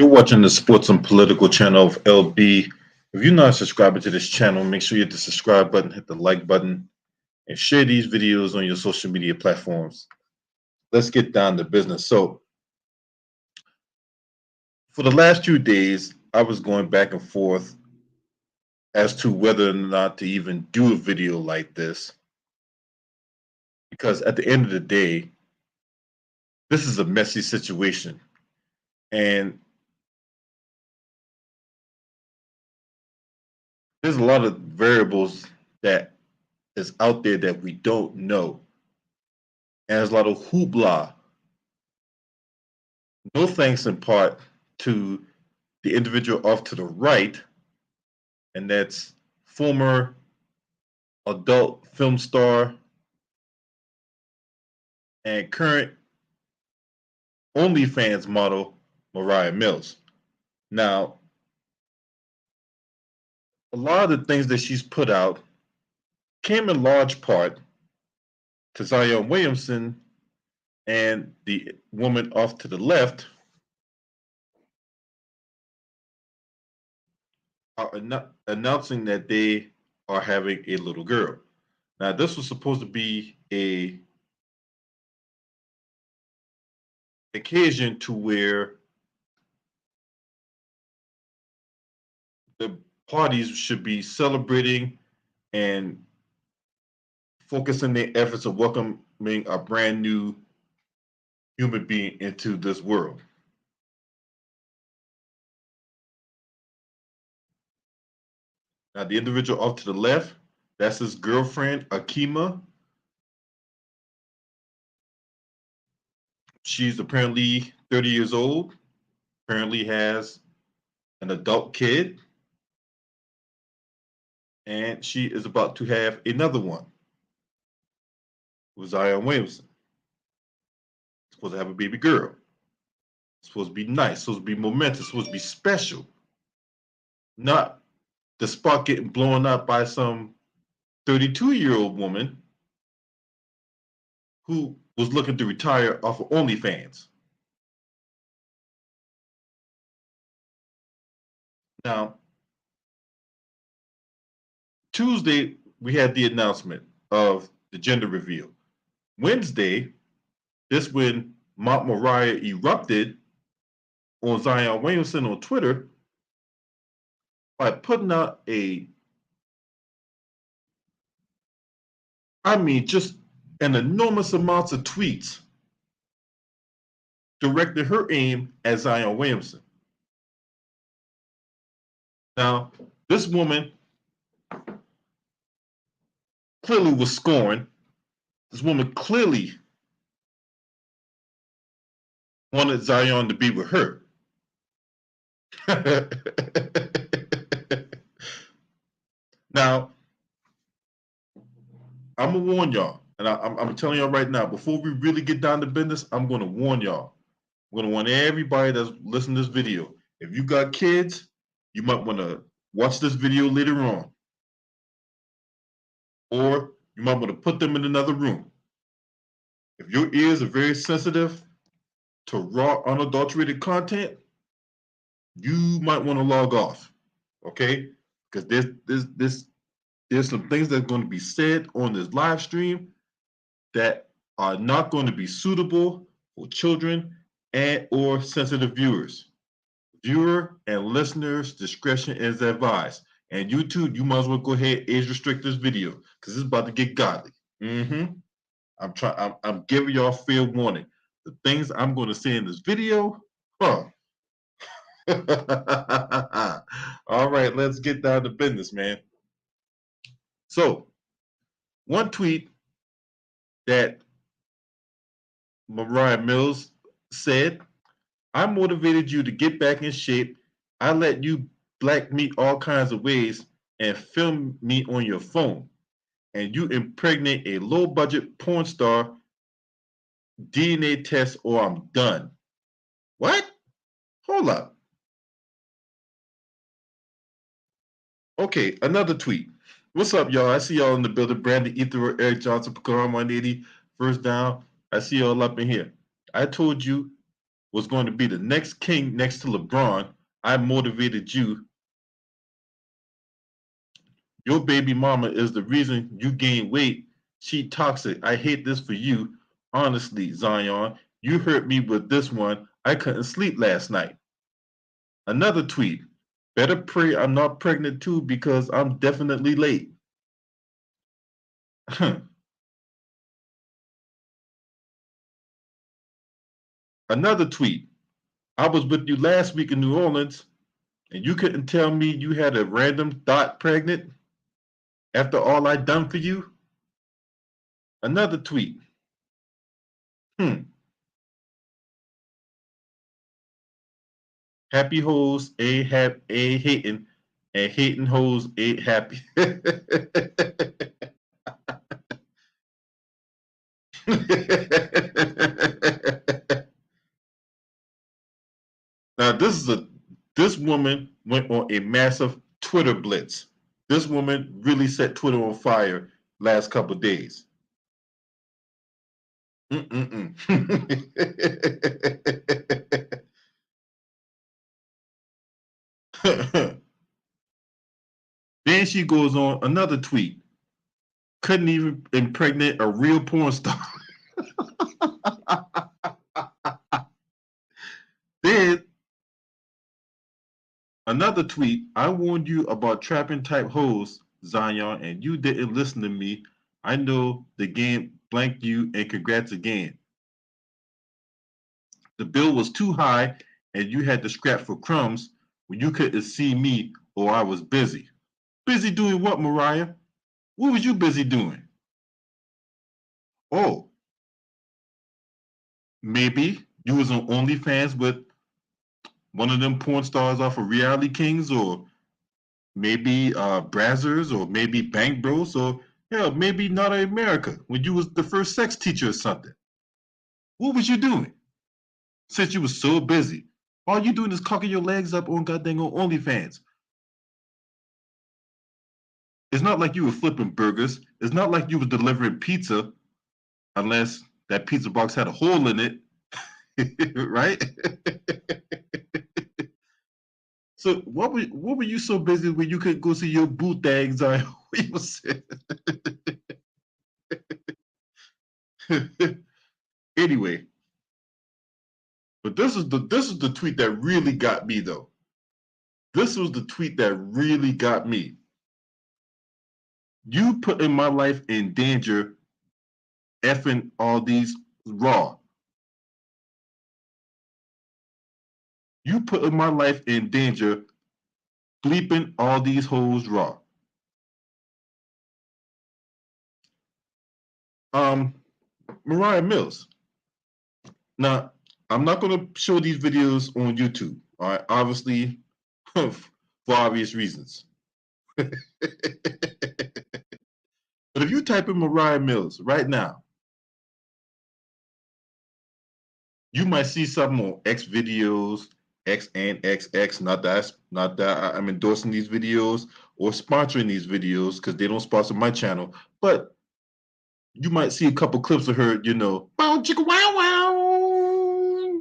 You're watching the Sports and Political channel of LB. If you're not subscribing to this channel, make sure you hit the subscribe button, hit the like button, and share these videos on your social media platforms. Let's get down to business. So, for the last few days, I was going back and forth as to whether or not to even do a video like this. Because at the end of the day, this is a messy situation. And there's a lot of variables that is out there that we don't know. And there's a lot of hoopla. No thanks in part to the individual off to the right, and that's former adult film star and current OnlyFans model, Moriah Mills. Now, a lot of the things that she's put out came in large part to Zion Williamson and the woman off to the left are announcing that they are having a little girl. Now, this was supposed to be a occasion to where the parties should be celebrating and focusing their efforts of welcoming a brand new human being into this world. Now, the individual off to the left, that's his girlfriend, Akima. She's apparently 30 years old, apparently has an adult kid, and she is about to have another one with Zion Williamson. Supposed to have a baby girl. Supposed to be nice, supposed to be momentous, supposed to be special. Not the spot getting blown up by some 32-year-old woman who was looking to retire off of OnlyFans. Now, Tuesday, we had the announcement of the gender reveal. Wednesday, this when Mount Moriah erupted on Zion Williamson on Twitter by putting out just an enormous amount of tweets directed her aim at Zion Williamson. Now, this woman clearly was scorned. This woman clearly wanted Zion to be with her. Now, I'm going to warn y'all, and I'm telling y'all right now, before we really get down to business, I'm going to warn y'all. I'm going to warn everybody that's listening to this video. If you got kids, you might want to watch this video later on. Or you might want to put them in another room. If your ears are very sensitive to raw, unadulterated content, you might want to log off, okay? Because there's some things that are going to be said on this live stream that are not going to be suitable for children and or sensitive viewers. Viewer and listeners' discretion is advised. And YouTube, you might as well go ahead and age restrict this video because it's about to get godly. I'm giving y'all fair warning. The things I'm going to say in this video, huh? All right, let's get down to business, man. So, one tweet that Moriah Mills said, I motivated you to get back in shape. I let you black me all kinds of ways and film me on your phone. And you impregnate a low budget porn star, DNA test or I'm done. What? Hold up. Okay, another tweet. What's up, y'all? I see y'all in the building. Brandon Ether, Eric Johnson, Pecan 180, first down. I see y'all up in here. I told you was going to be the next king next to LeBron. I motivated you. Your baby mama is the reason you gain weight. She toxic. I hate this for you. Honestly, Zion, you hurt me with this one. I couldn't sleep last night. Another tweet. Better pray I'm not pregnant too because I'm definitely late. Another tweet. I was with you last week in New Orleans and you couldn't tell me you had a random thought pregnant after all I done for you. Another tweet. Happy hoes a hating and hating hoes ain't happy. Now this woman went on a massive Twitter blitz. This woman really set Twitter on fire last couple of days. Then she goes on another tweet. Couldn't even impregnate a real porn star. Then another tweet. I warned you about trapping type hoes, Zion, and you didn't listen to me. I know the game blanked you, and congrats again. The bill was too high, and you had to scrap for crumbs when you couldn't see me or I was busy. Busy doing what, Moriah? What was you busy doing? Oh, maybe you was on OnlyFans with one of them porn stars off of Reality Kings, or maybe Brazzers, or maybe Bank Bros, or hell, maybe Not America when you was the first sex teacher or something. What was you doing? Since you was so busy, all you doing is cocking your legs up on goddamn OnlyFans. It's not like you were flipping burgers. It's not like you were delivering pizza, unless that pizza box had a hole in it, right? So what were you so busy when you could go see your boot tags? Anyway, but this is the tweet that really got me though. This was the tweet that really got me. You putting my life in danger, effing all these raw. You putting my life in danger, bleeping all these hoes raw. Moriah Mills. Now, I'm not going to show these videos on YouTube. All right, obviously, for obvious reasons. But if you type in Moriah Mills right now, you might see something on X videos, X and XX. Not that I'm endorsing these videos or sponsoring these videos because they don't sponsor my channel. But you might see a couple clips of her, wow, chicka wow wow,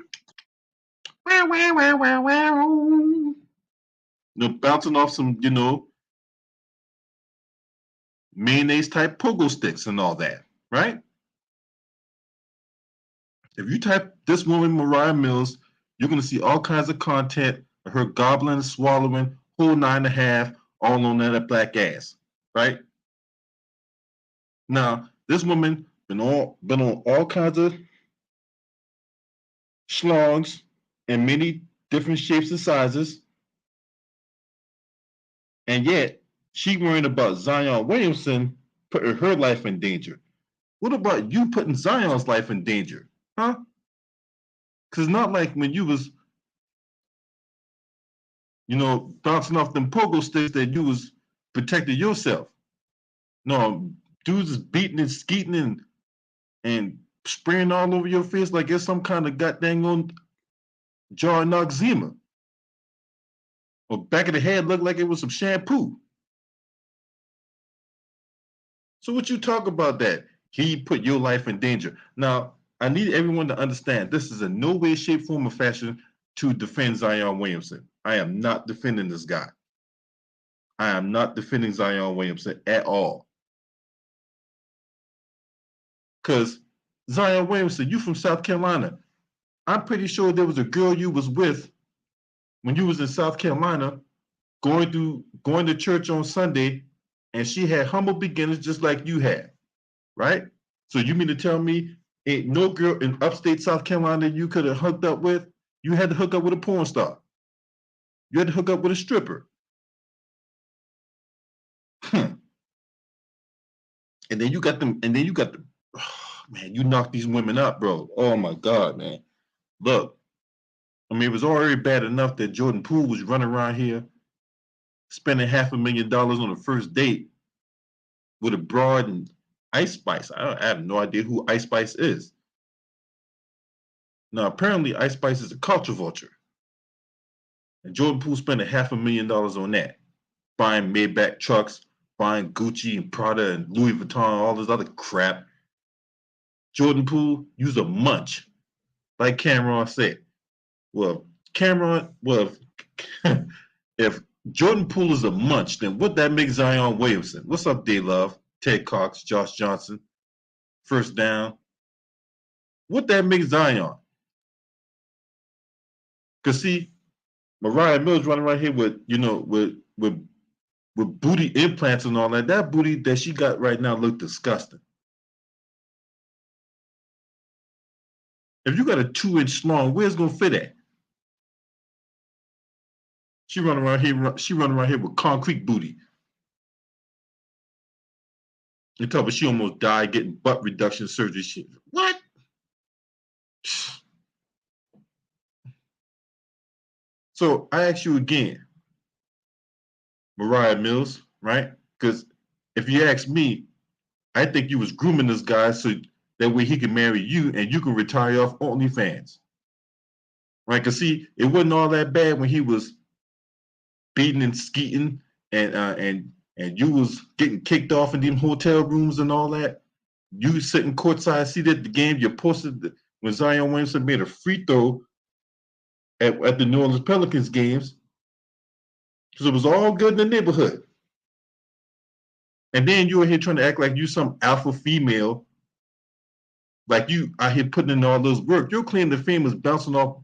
wow wow wow wow wow, bouncing off some, mayonnaise type pogo sticks and all that, right? If you type this woman Moriah Mills, you're gonna see all kinds of content of her gobbling, swallowing, whole 9.5, all on that black ass, right? Now, this woman been on all kinds of schlongs in many different shapes and sizes, and yet she worrying about Zion Williamson putting her life in danger. What about you putting Zion's life in danger? Huh? Because it's not like when you was, bouncing off them pogo sticks that you was protecting yourself. No, dudes is beating and skeeting and spraying all over your face like it's some kind of goddamn on jar of Noxzema. Or back of the head looked like it was some shampoo. So what you talk about that? He put your life in danger. Now, I need everyone to understand this is in no way, shape, form, or fashion to defend Zion Williamson. I am not defending this guy. I am not defending Zion Williamson at all. Because Zion Williamson, you from South Carolina. I'm pretty sure there was a girl you was with when you was in South Carolina going to church on Sunday, and she had humble beginnings just like you had, right? So you mean to tell me ain't no girl in upstate South Carolina you could have hooked up with? You had to hook up with a porn star. You had to hook up with a stripper. And then you got them, oh, man, you knocked these women up, bro. Oh my God, man. Look, I mean, it was already bad enough that Jordan Poole was running around here spending $500,000 on a first date with a broad and Ice Spice. I have no idea who Ice Spice is. Now, apparently, Ice Spice is a culture vulture. And Jordan Poole spent $500,000 on that, buying Maybach trucks, buying Gucci and Prada and Louis Vuitton, all this other crap. Jordan Poole, you's a munch, like Cameron said. Well, if Jordan Poole is a munch, then what that makes Zion Williamson? What's up, Day-Love, Ted Cox, Josh Johnson, First Down? What that makes Zion? Because see, Moriah Mills running right here with, with booty implants and all that. That booty that she got right now look disgusting. If you got a 2-inch long, where's it gonna fit at? She running around here with concrete booty. You tell me she almost died getting butt reduction surgery. What? So I ask you again, Moriah Mills, right? Because if you ask me, I think you was grooming this guy so that way he can marry you and you can retire off OnlyFans. Right? Because see, it wasn't all that bad when he was beating and skeeting and you was getting kicked off in them hotel rooms and all that. You sitting courtside seat at the game. You posted when Zion Williamson made a free throw at the New Orleans Pelicans games. Because it was all good in the neighborhood. And then you were here trying to act like you some alpha female, like you out here putting in all those work. Your claim to fame was bouncing off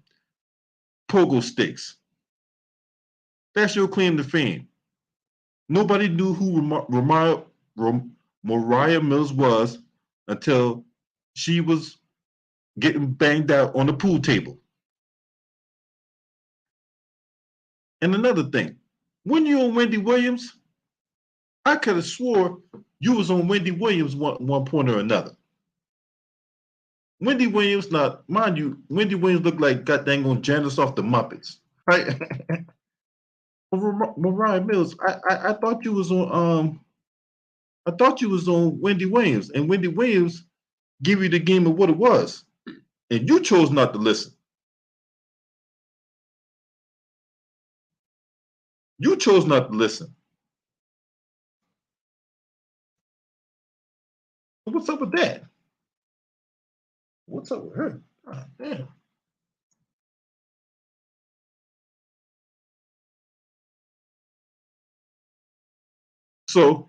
pogo sticks. That's your claim to fame. Nobody knew who Moriah Mills was until she was getting banged out on the pool table. And another thing, when you on Wendy Williams, I could have swore you was on Wendy Williams one point or another. Wendy Williams, now mind you, Wendy Williams looked like goddamn on Janice off the Muppets, right? Moriah Mills, I thought you was on Wendy Williams, and Wendy Williams give you the game of what it was, and you chose not to listen. You chose not to listen. What's up with that? What's up with her? Oh, damn. So,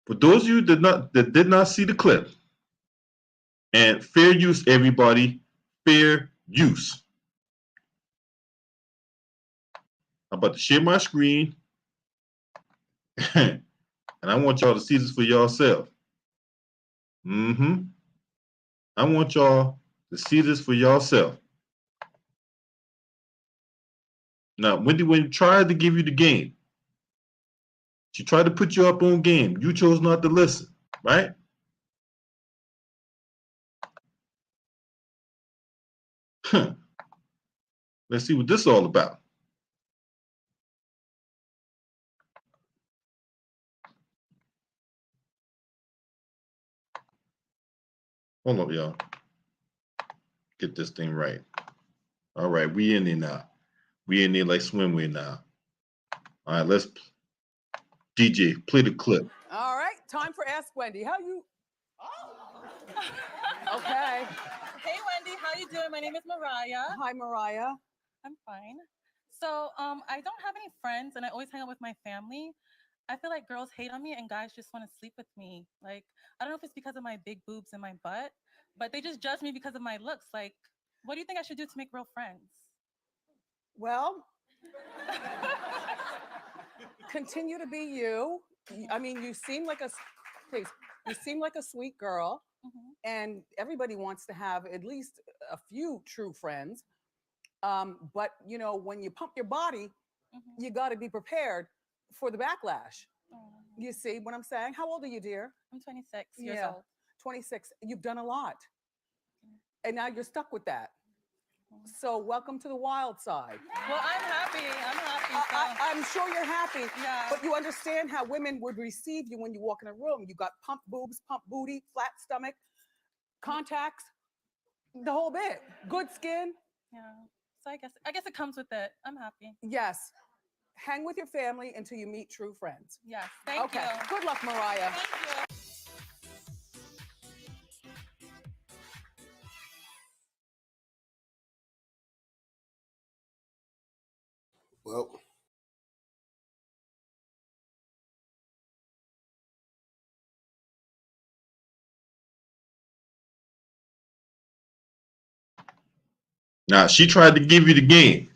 for those of you that did not see the clip, and fair use, everybody, fair use. I'm about to share my screen, and I want y'all to see this for yourself. I want y'all to see this for yourself. Now, Wendy Williams tried to give you the game. She tried to put you up on game. You chose not to listen, right? Let's see what this is all about. Hold up, y'all. Get this thing right. All right, we in there now. We in there like swimwear now. All right, let's DJ play the clip. All right, time for Ask Wendy. How you? Okay. Hey, Wendy, how you doing? My name is Moriah. Hi, Moriah. I'm fine. So, I don't have any friends, and I always hang out with my family. I feel like girls hate on me, and guys just want to sleep with me. Like, I don't know if it's because of my big boobs and my butt, but they just judge me because of my looks. Like, what do you think I should do to make real friends? Well, continue to be you. I mean, you seem like please, you seem like a sweet girl, Mhm. and everybody wants to have at least a few true friends. But when you pump your body, Mhm. you got to be prepared for the backlash. Oh. You see what I'm saying? How old are you, dear? I'm 26 years Yeah, old. 26. You've done a lot, and now you're stuck with that. Mhm. So, welcome to the wild side. Well, I'm happy. I'm happy. I'm sure you're happy, Yeah. but you understand how women would receive you when you walk in a room. You got pump boobs, pump booty, flat stomach, contacts, the whole bit. Good skin. Yeah. So I guess it comes with it. I'm happy. Yes. Hang with your family until you meet true friends. Yes. Thank Okay. you. Good luck, Moriah. Thank you. Well, Now she tried to give you the game.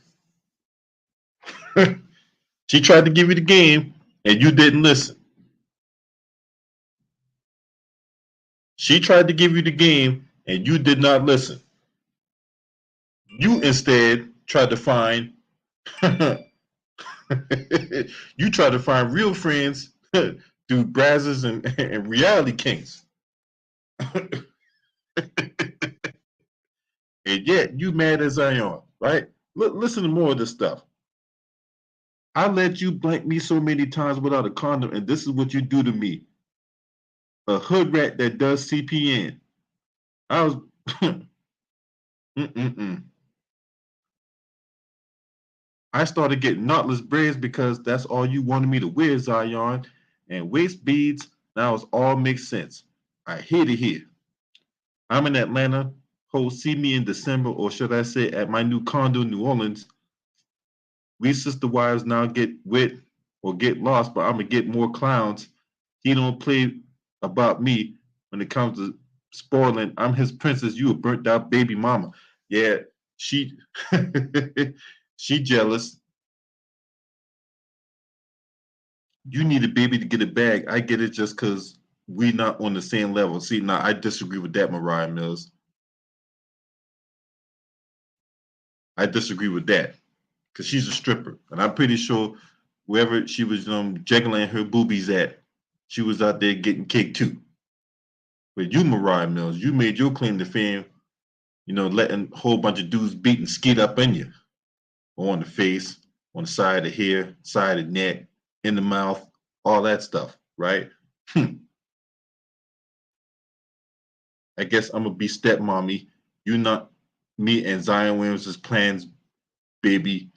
She tried to give you the game, and you didn't listen. She tried to give you the game, and you did not listen. You instead tried to find. You tried to find real friends through Brazzers and reality kings, and yet you mad at Zion, right? Listen to more of this stuff. I let you blank me so many times without a condom, and this is what you do to me. A hood rat that does CPN. I was. Mm-mm-mm. I started getting knotless braids because that's all you wanted me to wear, Zion, and waist beads. Now it's all makes sense. I hate it here. I'm in Atlanta. Ho, see me in December, or should I say, at my new condo in New Orleans. We sister wives now get wet or get lost, but I'm gonna get more clowns. He don't play about me when it comes to spoiling. I'm his princess. You a burnt out baby mama. Yeah, she she jealous. You need a baby to get a bag. I get it just because we not on the same level. See, now I disagree with that, Mariah Mills. I disagree with that because she's a stripper, and I'm pretty sure wherever she was jiggling her boobies at, she was out there getting cake too. But you, Mariah Mills, you made your claim to fame, letting a whole bunch of dudes beat and skid up in you, or on the face, on the side of the hair, side of the neck, in the mouth, all that stuff, right? I guess I'm gonna be stepmommy. You not me and Zion Williams' plans, baby,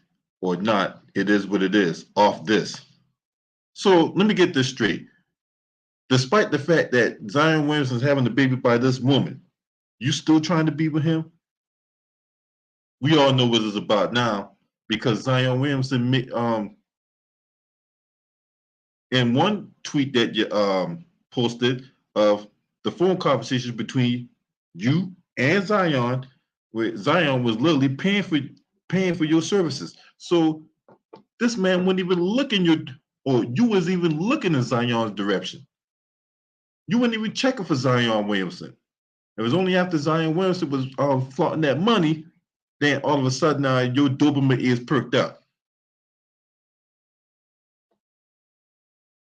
or not. It is what it is. Off this. So let me get this straight. Despite the fact that Zion Williams is having a baby by this woman, you still trying to be with him? We all know what it's about now because Zion Williamson in one tweet that you posted of the phone conversation between you and Zion, where Zion was literally paying for your services. So this man wouldn't even look in your, or you was even looking in Zion's direction. You weren't even checking for Zion Williamson. It was only after Zion Williamson was flaunting that money, then all of a sudden your dopamine is perked up.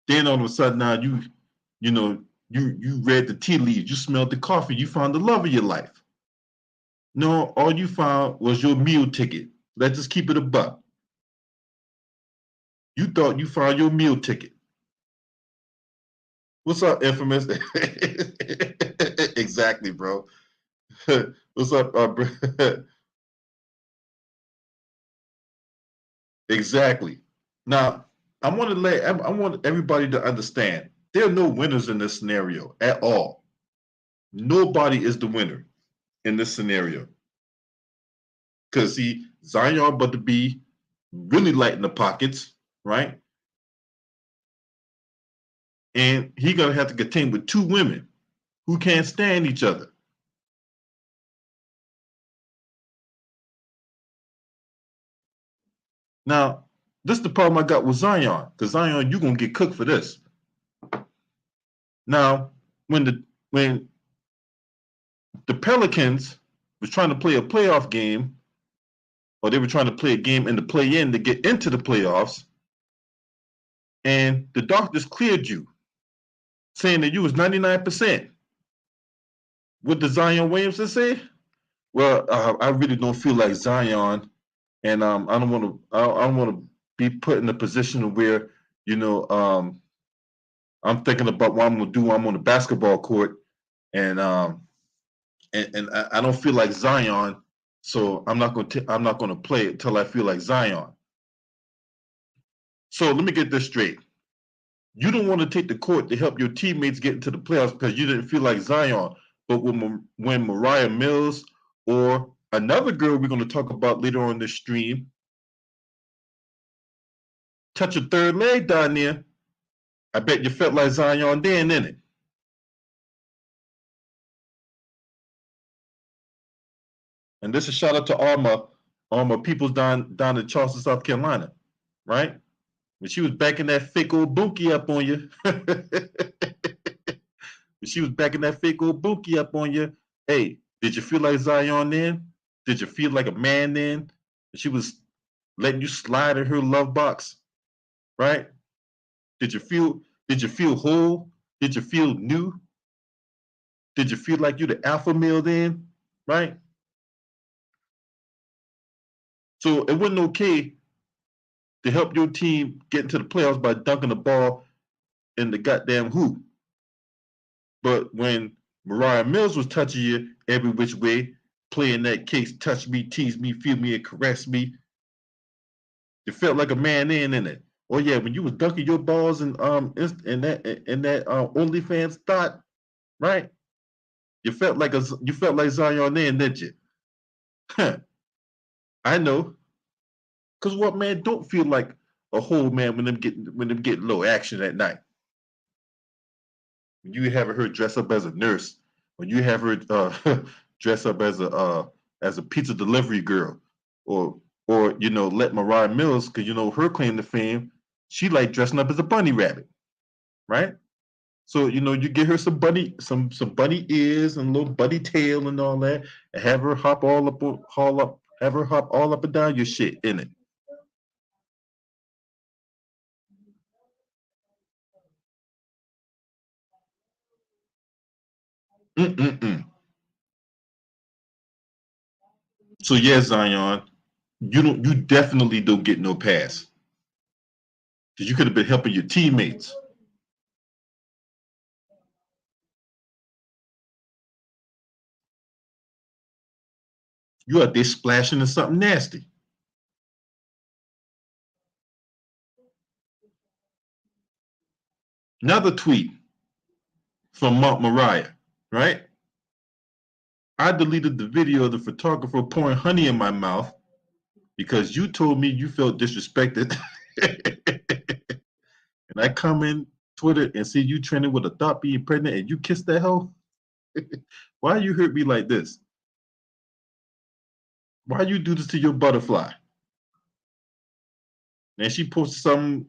Then all of a sudden now you know you read the tea leaves, you smelled the coffee, you found the love of your life. No, all you found was your meal ticket. Let's just keep it a buck. You thought you found your meal ticket. What's up, infamous? Exactly, bro. What's up, bro? Exactly. Now, I want everybody to understand there are no winners in this scenario at all. Nobody is the winner in this scenario. Because see, Zion about to be really light in the pockets, right? And he gonna have to contend with two women who can't stand each other. Now, this is the problem I got with Zion. Because Zion, you're gonna get cooked for this. Now, when the Pelicans was trying to play a playoff game, or they were trying to play a game in the play-in to get into the playoffs, and the doctors cleared you, saying that you was 99%. What did Zion Williamson say? Well, I really don't feel like Zion, and I don't want to. I don't want to be put in a position where I'm thinking about what I'm going to do when I'm on the basketball court, and I don't feel like Zion, so I'm not going to play until I feel like Zion. So let me get this straight. You don't want to take the court to help your teammates get into the playoffs because you didn't feel like Zion. But when Moriah Mills or another girl we're going to talk about later on this stream touch a third leg down there, I bet you felt like Zion then, didn't it? And this is a shout out to all my peoples down in Charleston, South Carolina, right? When she was backing that fake old bunkie up on you, hey, did you feel like Zion then? Did you feel like a man then? She was letting you slide in her love box, right? Did you feel whole? Did you feel new? Did you feel like you're the alpha male then, right? So it wasn't okay to help your team get into the playoffs by dunking the ball in the goddamn hoop. But when Moriah Mills was touching you every which way, playing that case, touch me, tease me, feel me, and caress me, you felt like a man then, innit? Oh yeah, when you was dunking your balls in that OnlyFans thought, right? You felt like Zion then, didn't you? I know. Cause what man don't feel like a whole man when them get low action at night? When you have her dress up as a nurse, when you have her dress up as a pizza delivery girl, or let Moriah Mills, because her claim to fame, she like dressing up as a bunny rabbit, right? So you get her some bunny ears and little bunny tail and all that, and have her hop all up and down your shit in it. Mm-mm-mm. So yeah, Zion, you definitely don't get no pass because you could have been helping your teammates. You out there splashing in something nasty. Another tweet from Mount Moriah, right? I deleted the video of the photographer pouring honey in my mouth because you told me you felt disrespected. And I come in Twitter and see you trending with a thought being pregnant and you kissed that hoe? Why you hurt me like this? Why you do this to your butterfly? And she posted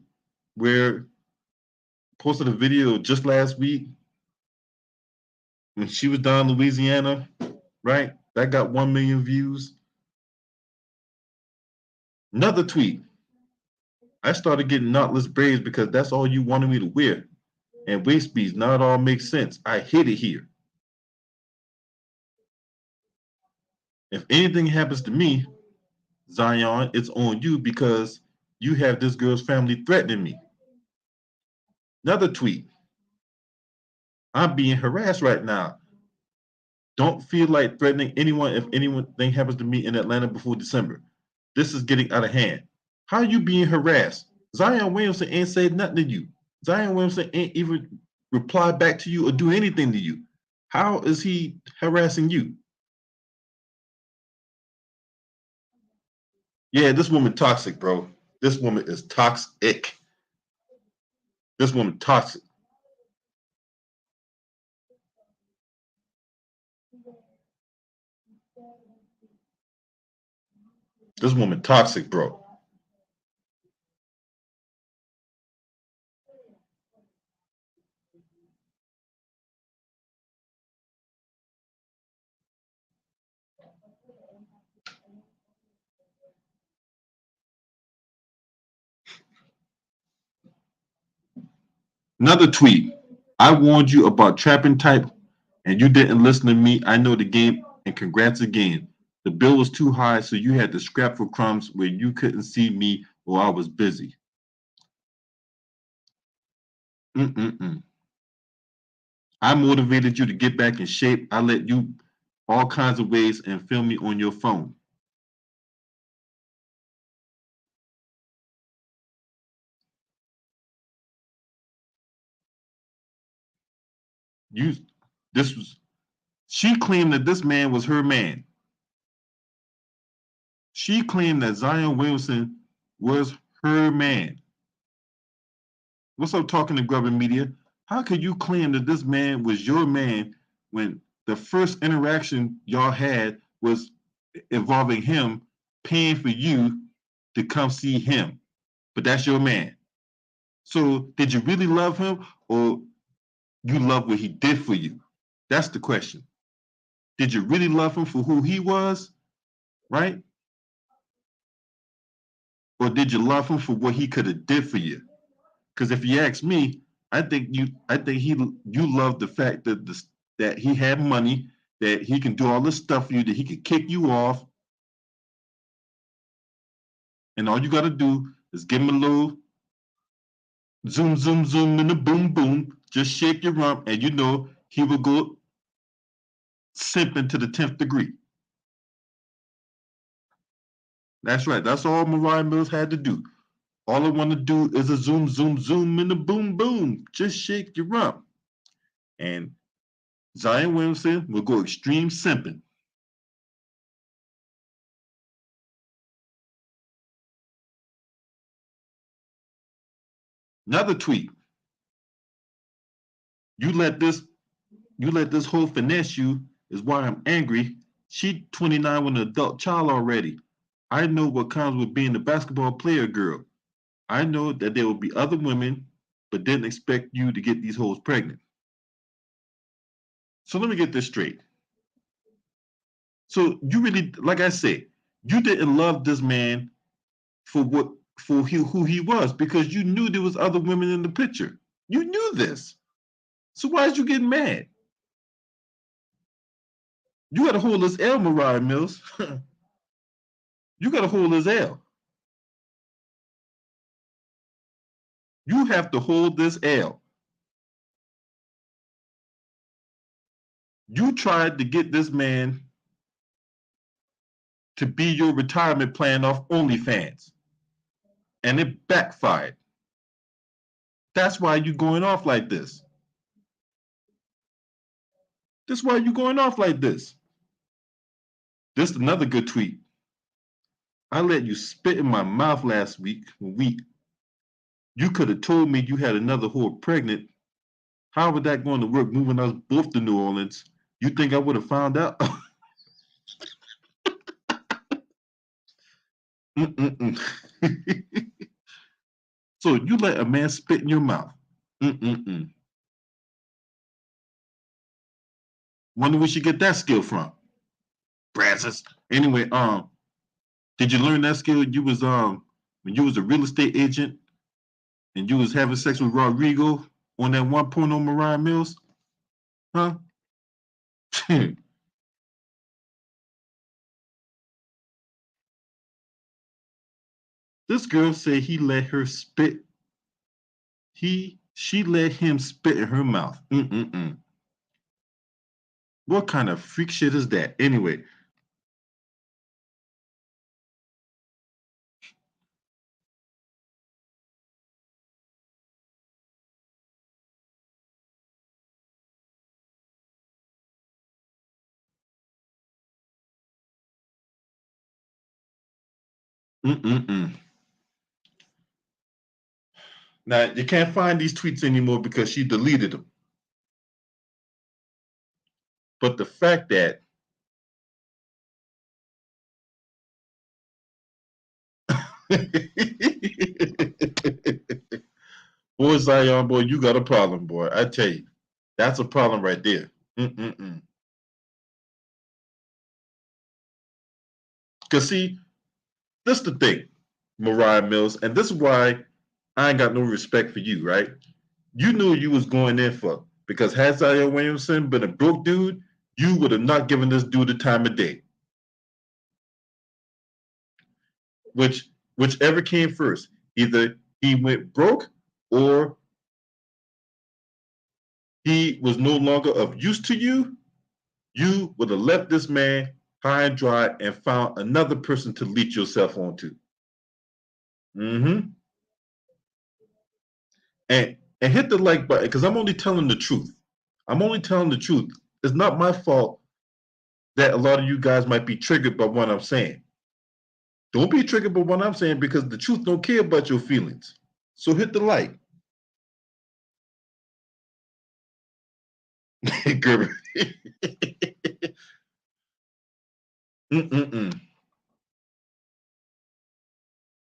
posted a video just last week when she was down in Louisiana, right? That got 1 million views. Another tweet. I started getting knotless braids because that's all you wanted me to wear. And waist beads, now it all makes sense. I hate it here. If anything happens to me, Zion, it's on you because you have this girl's family threatening me. Another tweet. I'm being harassed right now. Don't feel like threatening anyone if anything happens to me in Atlanta before December. This is getting out of hand. How are you being harassed? Zion Williamson ain't said nothing to you. Zion Williamson ain't even reply back to you or do anything to you. How is he harassing you? Yeah, this woman toxic, bro. This woman is toxic. This woman toxic. This woman toxic, bro. Another tweet. I warned you about trapping type and you didn't listen to me. I know the game and congrats again. The bill was too high, so you had to scrap for crumbs where you couldn't see me or I was busy. Mm-mm-mm. I motivated you to get back in shape. I let you all kinds of ways and film me on your phone. You this was She claimed that this man was her man. She claimed that Zion Williamson was her man. What's up, talking to Grubber Media? How could you claim that this man was your man when the first interaction y'all had was involving him paying for you to come see him? But that's your man. So did you really love him or you love what he did for you? That's the question. Did you really love him for who he was, right? Or did you love him for what he could have did for you? Because if you ask me, I think you love the fact that that he had money, that he can do all this stuff for you, that he can kick you off, and all you got to do is give him a little zoom, zoom, zoom, and a boom, boom. Just shake your rump, and you know he will go simping to the 10th degree. That's right. That's all Mariah Mills had to do. All I want to do is a zoom, zoom, zoom, and a boom, boom. Just shake your rump. And Zion Williamson will go extreme simping. Another tweet. You let this you let this whole finesse you is why I'm angry. She 29 with an adult child already. I know what comes with being a basketball player girl. I know that there will be other women, but didn't expect you to get these hoes pregnant. So let me get this straight. So you really, like I said, you didn't love this man for who he was because you knew there was other women in the picture. You knew this. So why is you getting mad? You got to hold this L, Mariah Mills. You got to hold this L. You have to hold this L. You tried to get this man to be your retirement plan off OnlyFans, and it backfired. That's why you going off like this. That's why you going off like this. This is another good tweet. I let you spit in my mouth last week. You could have told me you had another whore pregnant. How would that going to work moving us both to New Orleans? You think I would have found out? So you let a man spit in your mouth. Mm-mm-mm. Wonder where she get that skill from. Francis. Anyway, did you learn that skill? You was when you was a real estate agent and you was having sex with Rodrigo on that one point on Mariah Mills, huh? This girl said he let her spit. She let him spit in her mouth. Mm-mm-mm. What kind of freak shit is that? Anyway, Mm-mm-mm. Now, you can't find these tweets anymore because she deleted them. But the fact that boy, Zion, boy, you got a problem, boy. I tell you, that's a problem right there. Mm-mm-mm. Because see, this is the thing, Moriah Mills, and this is why I ain't got no respect for you, right? You knew you was going in for, because had Zion Williamson been a broke dude, you would have not given this dude the time of day. Whichever came first, either he went broke or he was no longer of use to you, you would have left this man high and dry and found another person to leech yourself onto. Mm-hmm. And hit the like button because I'm only telling the truth. I'm only telling the truth. It's not my fault that a lot of you guys might be triggered by what I'm saying. Don't be triggered by what I'm saying because the truth don't care about your feelings. So hit the like. Girl. Mm-mm-mm.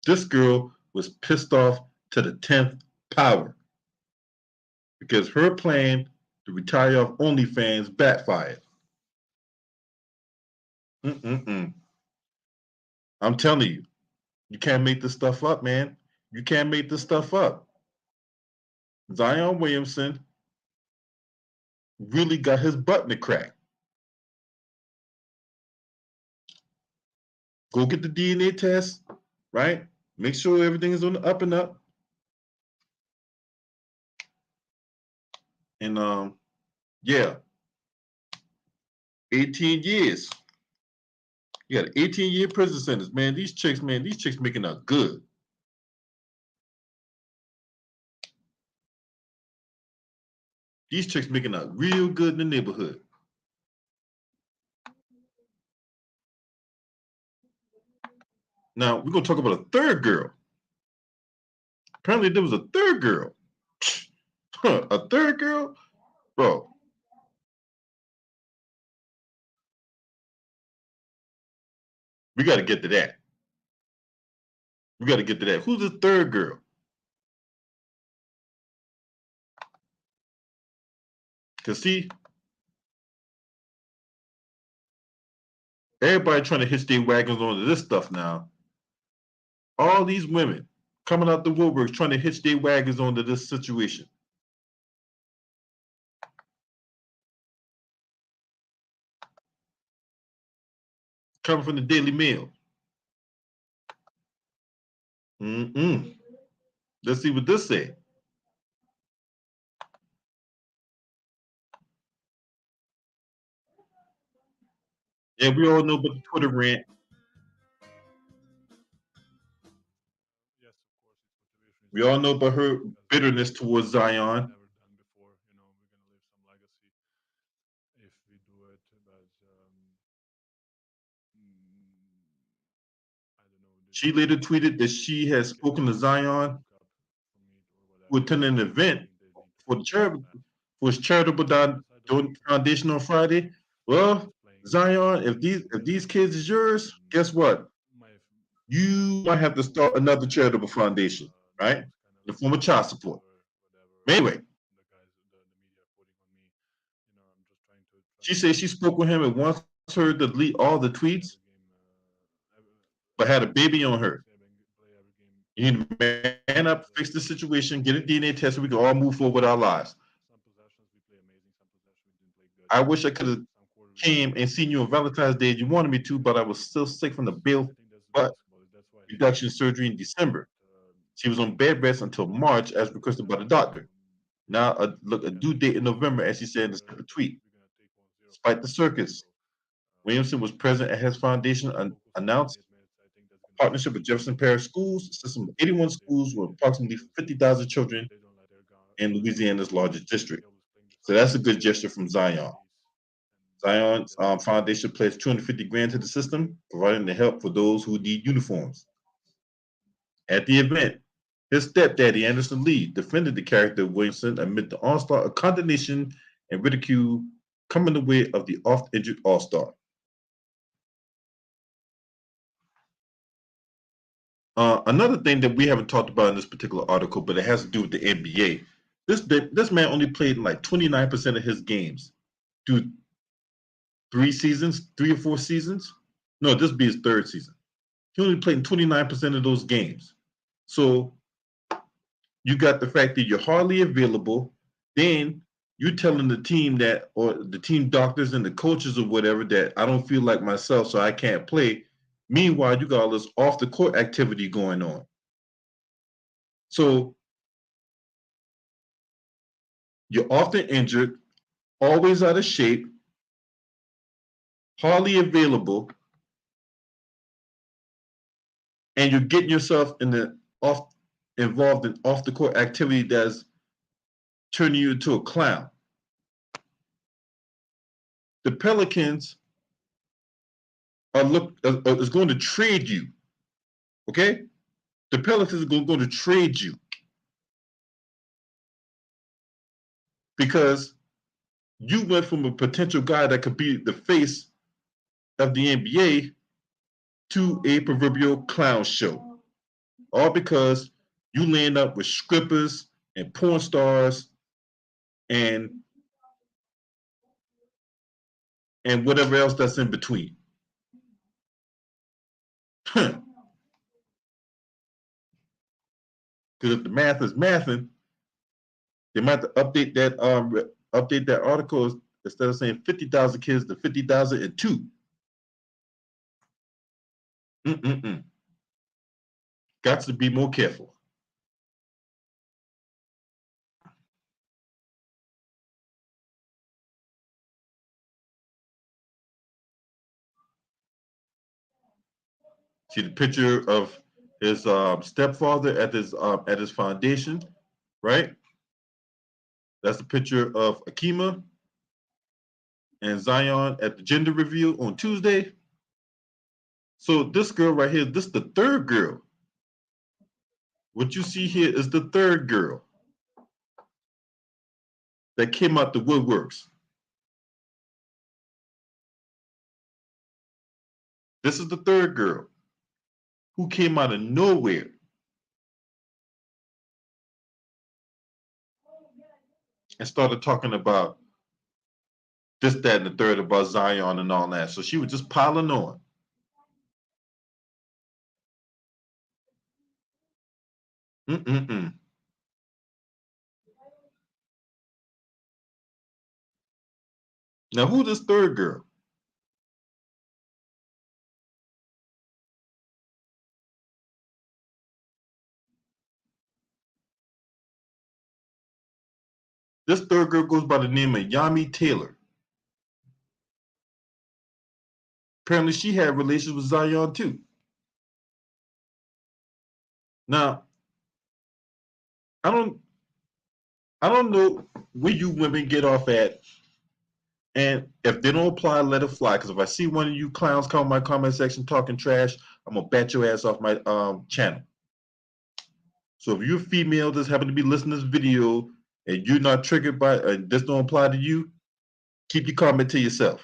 This girl was pissed off to the 10th power because her plan to retire off OnlyFans backfired. Mm-mm-mm. I'm telling you, you can't make this stuff up, man. You can't make this stuff up. Zion Williamson really got his butt in the crack. Go get the DNA test, right? Make sure everything is on the up and up. And yeah, 18 years. You got an 18-year prison sentence, man. These chicks making out good. These chicks making out real good in the neighborhood. Now we're gonna talk about a third girl. Apparently there was a third girl. A third girl? Bro. We gotta get to that. We gotta get to that. Who's the third girl? Cause see, everybody trying to hitch their wagons onto this stuff now. All these women coming out the woodworks trying to hitch their wagons onto this situation. Coming from the Daily Mail. Mm-mm. Let's see what this say. Yeah, we all know about the Twitter rant. We all know about her bitterness towards Zion. She later tweeted that she has spoken to Zion who attended an event for the for his charitable foundation on Friday. Well, Zion, if these kids is yours, guess what? You might have to start another charitable foundation, right? In the form of child support. Anyway, she says she spoke with him and wants her to delete all the tweets, but had a baby on her. You need to man up, fix the situation, get a DNA test so we can all move forward with our lives. I wish I could have came and seen you on Valentine's Day as you wanted me to, but I was still sick from the bail butt reduction surgery in December. She was on bed rest until March as requested by the doctor. Now, a due date in November, as she said in a separate tweet. Despite the circus, Williamson was present at his foundation announced a partnership with Jefferson Parish Schools, a system of 81 schools with approximately 50,000 children in Louisiana's largest district. So that's a good gesture from Zion. Zion's foundation pledged 250 grand to the system, providing the help for those who need uniforms. At the event, his stepdaddy, Anderson Lee, defended the character of Williamson amid the onslaught of condemnation and ridicule coming the way of the oft-injured All-Star. Another thing that we haven't talked about in this particular article, but it has to do with the NBA. This man only played like 29% of his games through 3 or 4 seasons. No, this will be his 3rd season. He only played 29% of those games. So you got the fact that you're hardly available. Then you're telling the team that, or the team doctors and the coaches or whatever, that I don't feel like myself, so I can't play. Meanwhile, you got all this off the court activity going on. So you're often injured, always out of shape, hardly available, and you're getting yourself involved in off the court activity that's turning you into a clown. The Pelicans is going to trade you. Okay? The Pelicans are going to trade you because you went from a potential guy that could be the face of the NBA to a proverbial clown show. All because you land up with strippers and porn stars and whatever else that's in between. Because if the math is mathing, they might have to update that article instead of saying 50,000 kids to 50,002. Got to be more careful. See the picture of his stepfather at his foundation, right? That's the picture of Akima and Zion at the gender reveal on Tuesday. So this girl right here, this is the 3rd girl. What you see here is the 3rd girl that came out the woodworks. This is the 3rd girl who came out of nowhere and started talking about this, that, and the third about Zion and all that. So she was just piling on. Now, who this 3rd girl? This 3rd girl goes by the name of Yami Taylor. Apparently, she had relations with Zion too. Now, I don't know where you women get off at, and if they don't apply, let it fly. Because if I see one of you clowns come in my comment section talking trash, I'm gonna bat your ass off my channel. So if you're a female that's happen to be listening to this video and you're not triggered by this don't apply to you, keep your comment to yourself.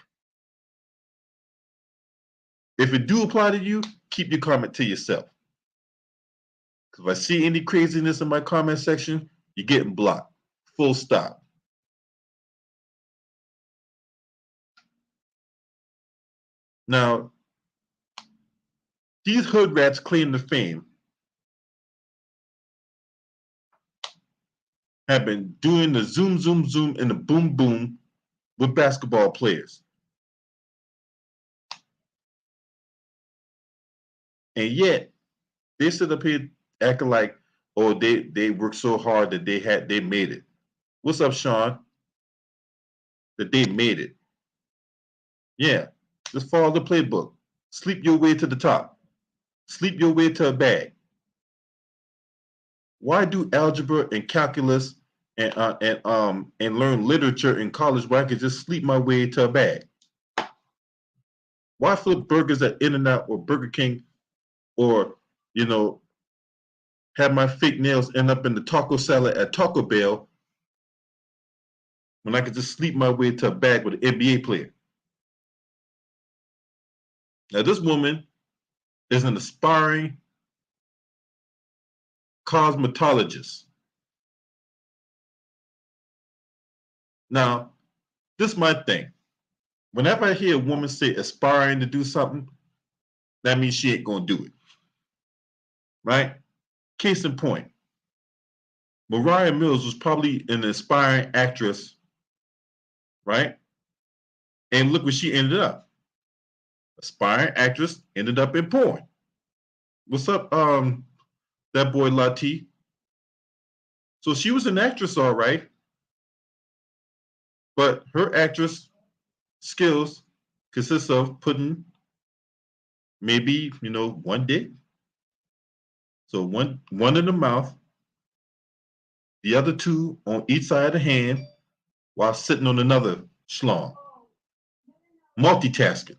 If it do apply to you, keep your comment to yourself. Because if I see any craziness in my comment section, you're getting blocked. Full stop. Now, these hood rats claim to fame have been doing the zoom, zoom, zoom and the boom, boom with basketball players. And yet, they sit up here acting like, oh, they worked so hard that they made it. What's up, Sean? That they made it. Yeah, just follow the playbook. Sleep your way to the top. Sleep your way to a bag. Why do algebra and calculus and learn literature in college where I could just sleep my way to a bag? Why flip burgers at In-N-Out or Burger King or have my fake nails end up in the taco salad at Taco Bell when I could just sleep my way to a bag with an NBA player? Now, this woman is an aspiring cosmetologist. Now, this is my thing. Whenever I hear a woman say aspiring to do something, that means she ain't gonna do it. Right? Case in point, Moriah Mills was probably an aspiring actress, right? And look where she ended up. Aspiring actress ended up in porn. What's up, that boy Lati? So she was an actress, all right, but her actress skills consists of putting maybe one dick. So one in the mouth, the other two on each side of the hand, while sitting on another schlong. Multitasking.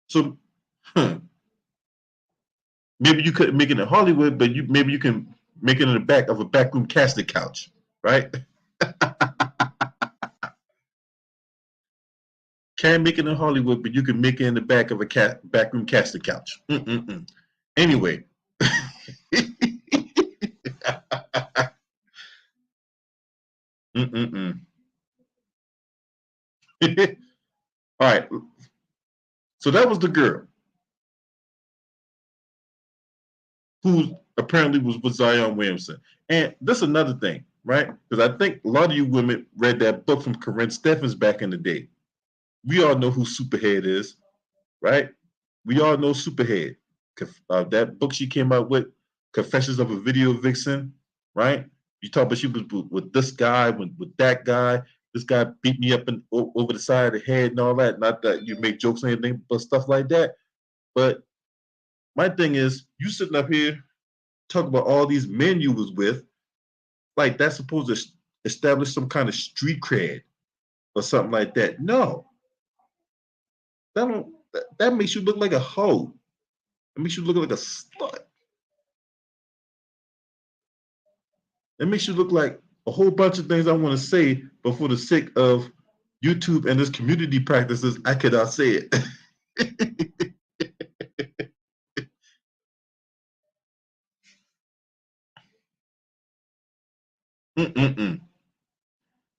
So, maybe you couldn't make it in Hollywood, but maybe you can make it in the back of a backroom casting couch, right? Can't make it in Hollywood, but you can make it in the back of a backroom casting couch. Anyway. All right. So that was the girl who apparently was with Zion Williamson. And this is another thing, right? Because I think a lot of you women read that book from Corinne Steffens back in the day. We all know who Superhead is, right? We all know Superhead. That book she came out with, Confessions of a Video Vixen, right? You talk about she was with this guy, with that guy. This guy beat me up over the side of the head and all that. Not that you make jokes or anything, but stuff like that. But my thing is, you sitting up here talking about all these men you was with, like that's supposed to establish some kind of street cred or something like that. No, that makes you look like a hoe. It makes you look like a slut. It makes you look like a whole bunch of things I want to say, but for the sake of YouTube and its community practices, I cannot say it.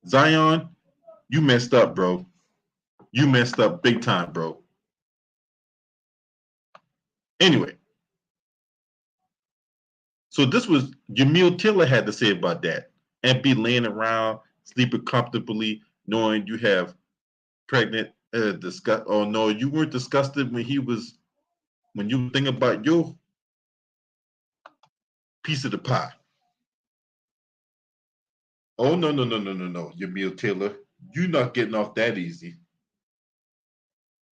Zion, you messed up, bro. You messed up big time, bro. Anyway, so this was Jamil Taylor had to say about that, and be laying around sleeping comfortably, knowing you have pregnant. Disgust. Oh no, you weren't disgusted when you think about your piece of the pie. Oh no, Jamil Taylor, you're not getting off that easy,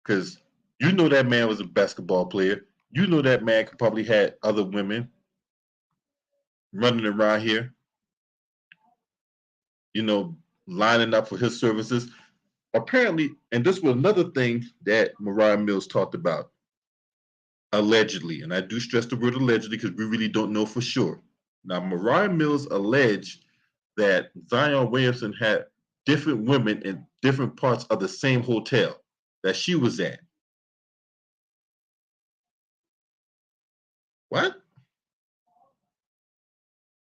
because you know that man was a basketball player. You know that man could probably had other women running around here, lining up for his services. Apparently, and this was another thing that Moriah Mills talked about, allegedly, and I do stress the word allegedly because we really don't know for sure. Now, Moriah Mills alleged that Zion Williamson had different women in different parts of the same hotel that she was at. What?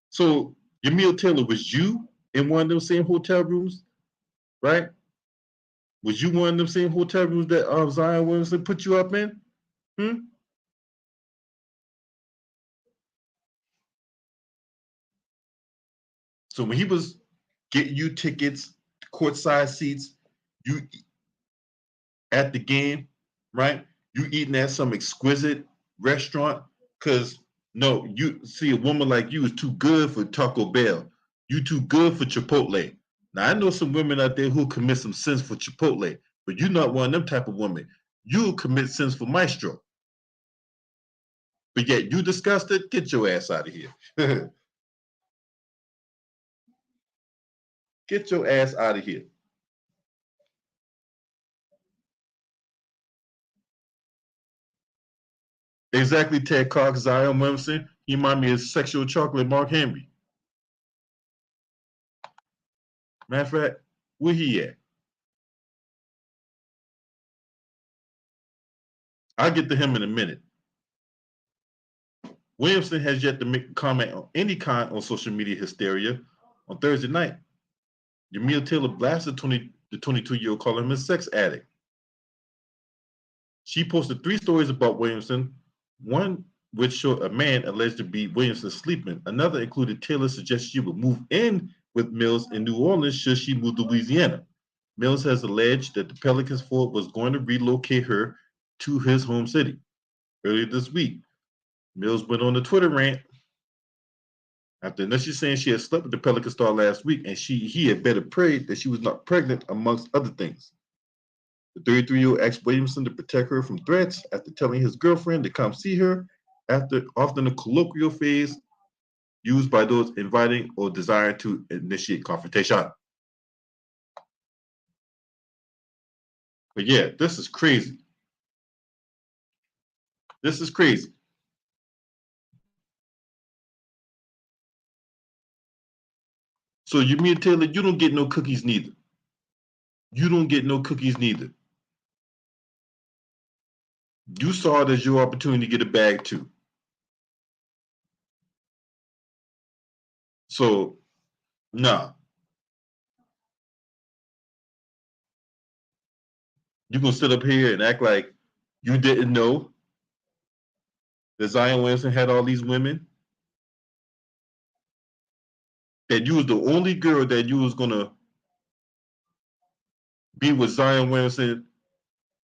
So, Jamil Taylor, was you in one of those same hotel rooms, right? Was you one of them same hotel rooms that Zion Williamson put you up in? So when he was getting you tickets, courtside seats, you at the game, right? You eating at some exquisite restaurant, because no, you see a woman like you is too good for Taco Bell. You too good for Chipotle. Now I know some women out there who commit some sins for Chipotle, but you're not one of them type of women. You'll commit sins for Maestro. But yet you disgusted, get your ass out of here. Get your ass out of here. Exactly, Ted Cox, Zion Williamson. He remind me of sexual chocolate Mark Henry. Matter of fact, where he at? I'll get to him in a minute. Williamson has yet to make a comment on any kind on social media hysteria. On Thursday night, Jamil Taylor blasted the 22-year-old, calling him a sex addict. She posted 3 stories about Williamson, one which showed a man alleged to be Williamson sleeping. Another included Taylor suggested she would move in with Mills in New Orleans should she move to Louisiana. Mills has alleged that the Pelicans forward was going to relocate her to his home city. Earlier this week, Mills went on a Twitter rant after initially saying she had slept with the Pelican star last week and he had better prayed that she was not pregnant, amongst other things. The 33-year-old asked Williamson to protect her from threats after telling his girlfriend to come see her, after often a colloquial phrase used by those inviting or desiring to initiate confrontation. But yeah, this is crazy. This is crazy. So you mean Taylor, you don't get no cookies neither. You don't get no cookies neither. You saw it as your opportunity to get a bag too. So, nah. You're gonna sit up here and act like you didn't know that Zion Williamson had all these women? That you was the only girl that you was gonna be with Zion Williamson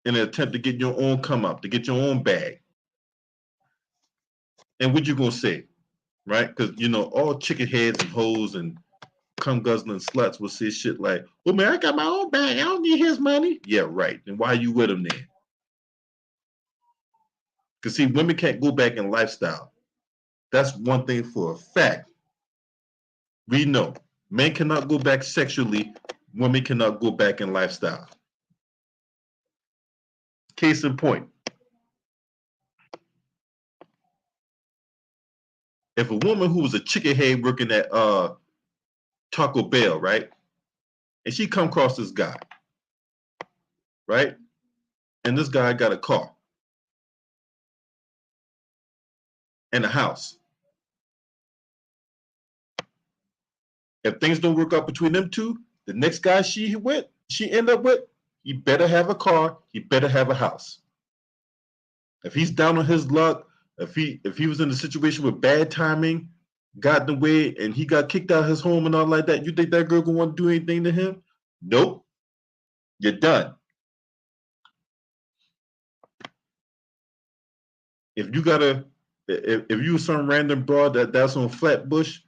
in an attempt to get your own come up, to get your own bag. And what you gonna say, right? Because you know all chicken heads and hoes and cum guzzling sluts will say shit like, "Well, man, I got my own bag. I don't need his money." Yeah, right. Then why you with him then? Because see, women can't go back in lifestyle. That's one thing for a fact. We know men cannot go back sexually. Women cannot go back in lifestyle. Case in point, if a woman who was a chicken head working at Taco Bell, right, and she come across this guy, right, and this guy got a car and a house. If things don't work out between them two, the next guy she end up with, he better have a car, he better have a house. If he's down on his luck, if he was in a situation with bad timing, got in the way, and he got kicked out of his home and all like that, you think that girl gonna want to do anything to him? Nope. You're done. If you gotta, if you some random broad that's on Flatbush,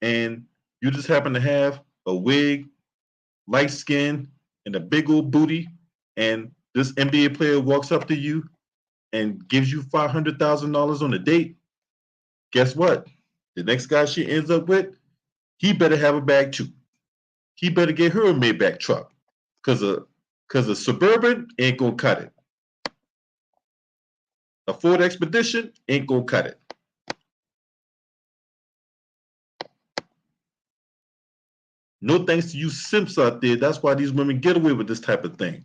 and you just happen to have a wig, light skin, and a big old booty, and this NBA player walks up to you and gives you $500,000 on a date, guess what? The next guy she ends up with, he better have a bag too. He better get her a Maybach truck, cause a Suburban ain't gonna cut it. A Ford Expedition ain't gonna cut it. No thanks to you simps out there. That's why these women get away with this type of thing.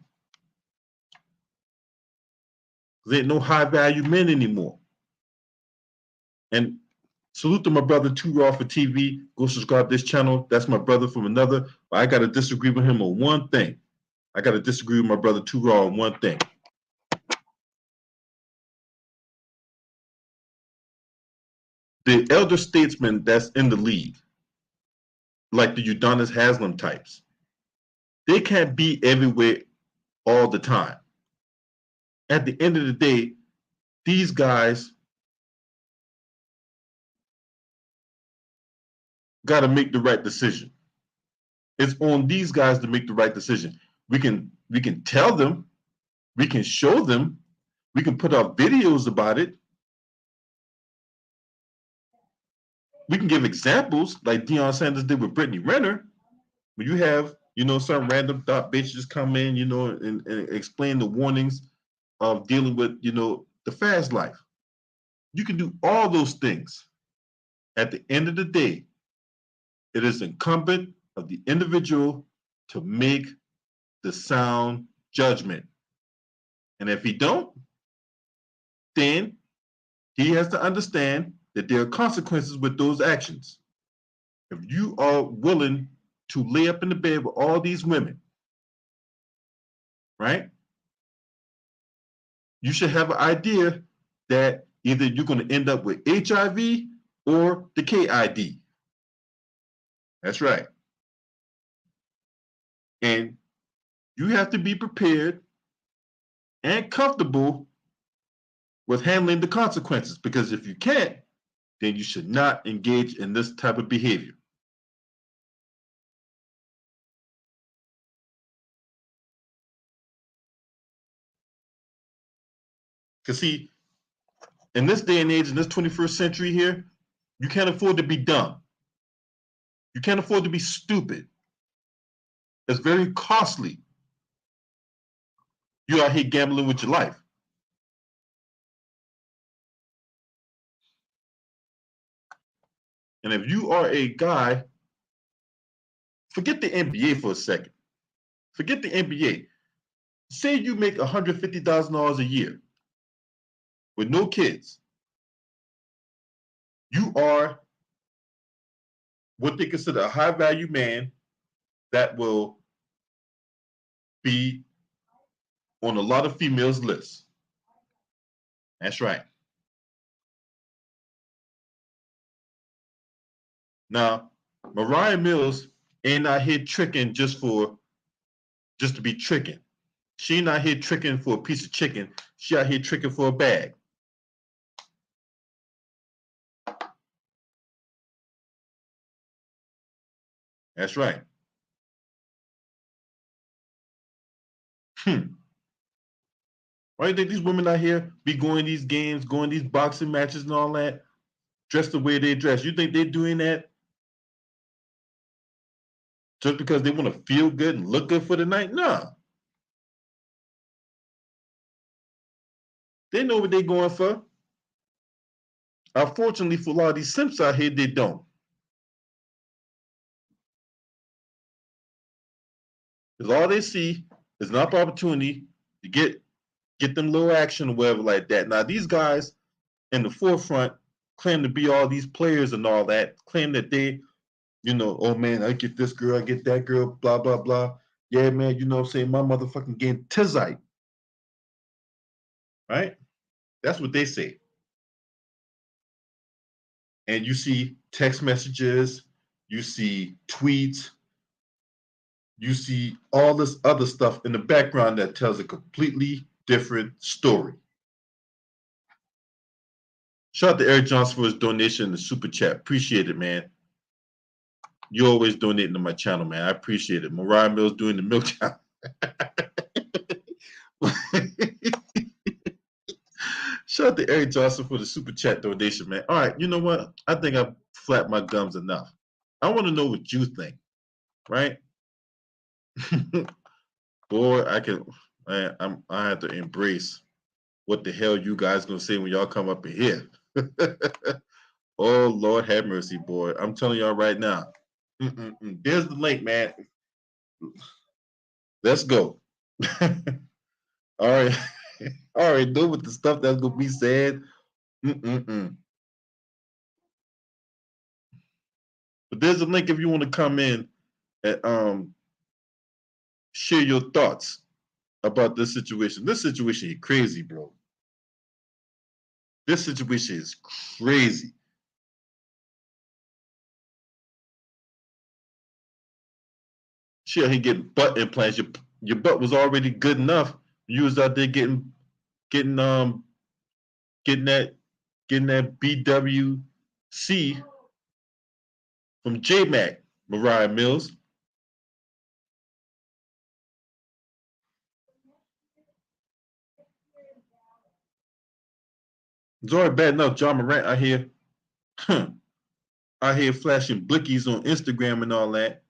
There ain't no high value men anymore. And salute to my brother Too Raw for TV. Go subscribe to this channel. That's my brother from another. But I gotta disagree with him on one thing. I gotta disagree with my brother Too Raw on one thing. The elder statesmen that's in the league, like the Udonis Haslam types, they can't be everywhere all the time. At the end of the day, these guys got to make the right decision. It's on these guys to make the right decision. We can tell them, we can show them, we can put out videos about it. We can give examples like Deion Sanders did with Brittany Renner. When you have, some random thought bitch just come in, and explain the warnings of dealing with, the fast life. You can do all those things. At the end of the day, it is incumbent of the individual to make the sound judgment. And if he don't, then he has to understand that there are consequences with those actions. If you are willing to lay up in the bed with all these women, right? You should have an idea that either you're going to end up with HIV or the KID. That's right. And you have to be prepared and comfortable with handling the consequences, because if you can't, then you should not engage in this type of behavior. Because see, in this day and age, in this 21st century here, you can't afford to be dumb. You can't afford to be stupid. It's very costly. You out here gambling with your life. And if you are a guy, forget the NBA for a second. Forget the NBA. Say you make $150,000 a year with no kids. You are what they consider a high value man that will be on a lot of females' lists. That's right. Now, Moriah Mills ain't out here tricking just to be tricking. She ain't out here tricking for a piece of chicken. She out here tricking for a bag. That's right. Why do you think these women out here be going these games, going these boxing matches and all that, dressed the way they dress? You think they're doing that just because they want to feel good and look good for the night? No. They know what they're going for. Unfortunately, for a lot of these simps out here, they don't. Because all they see is an opportunity to get them little action or whatever like that. Now, these guys in the forefront claim to be all these players and all that, claim that they, oh man, I get this girl, I get that girl, blah, blah, blah. Yeah, man, you know what I'm saying? My motherfucking getting tizite. Right? That's what they say. And you see text messages, you see tweets, you see all this other stuff in the background that tells a completely different story. Shout out to Eric Johnson for his donation in the super chat. Appreciate it, man. You always donating to my channel, man. I appreciate it. Moriah Mills doing the milk channel. Shout out to Eric Johnson for the super chat donation, man. All right, you know what? I think I've flapped my gums enough. I want to know what you think, right? Boy, I have to embrace what the hell you guys gonna say when y'all come up in here. Oh Lord, have mercy, boy. I'm telling y'all right now. There's the link, man. Let's go. All right. All right, do with the stuff that's gonna be said. But there's a link if you want to come in and share your thoughts about this situation. This situation is crazy, bro. This situation is crazy. She out here getting butt implants. Your butt was already good enough. You was out there getting that BWC from J-Mac, Moriah Mills. It's already bad enough John Morant out here flashing blickies on Instagram and all that.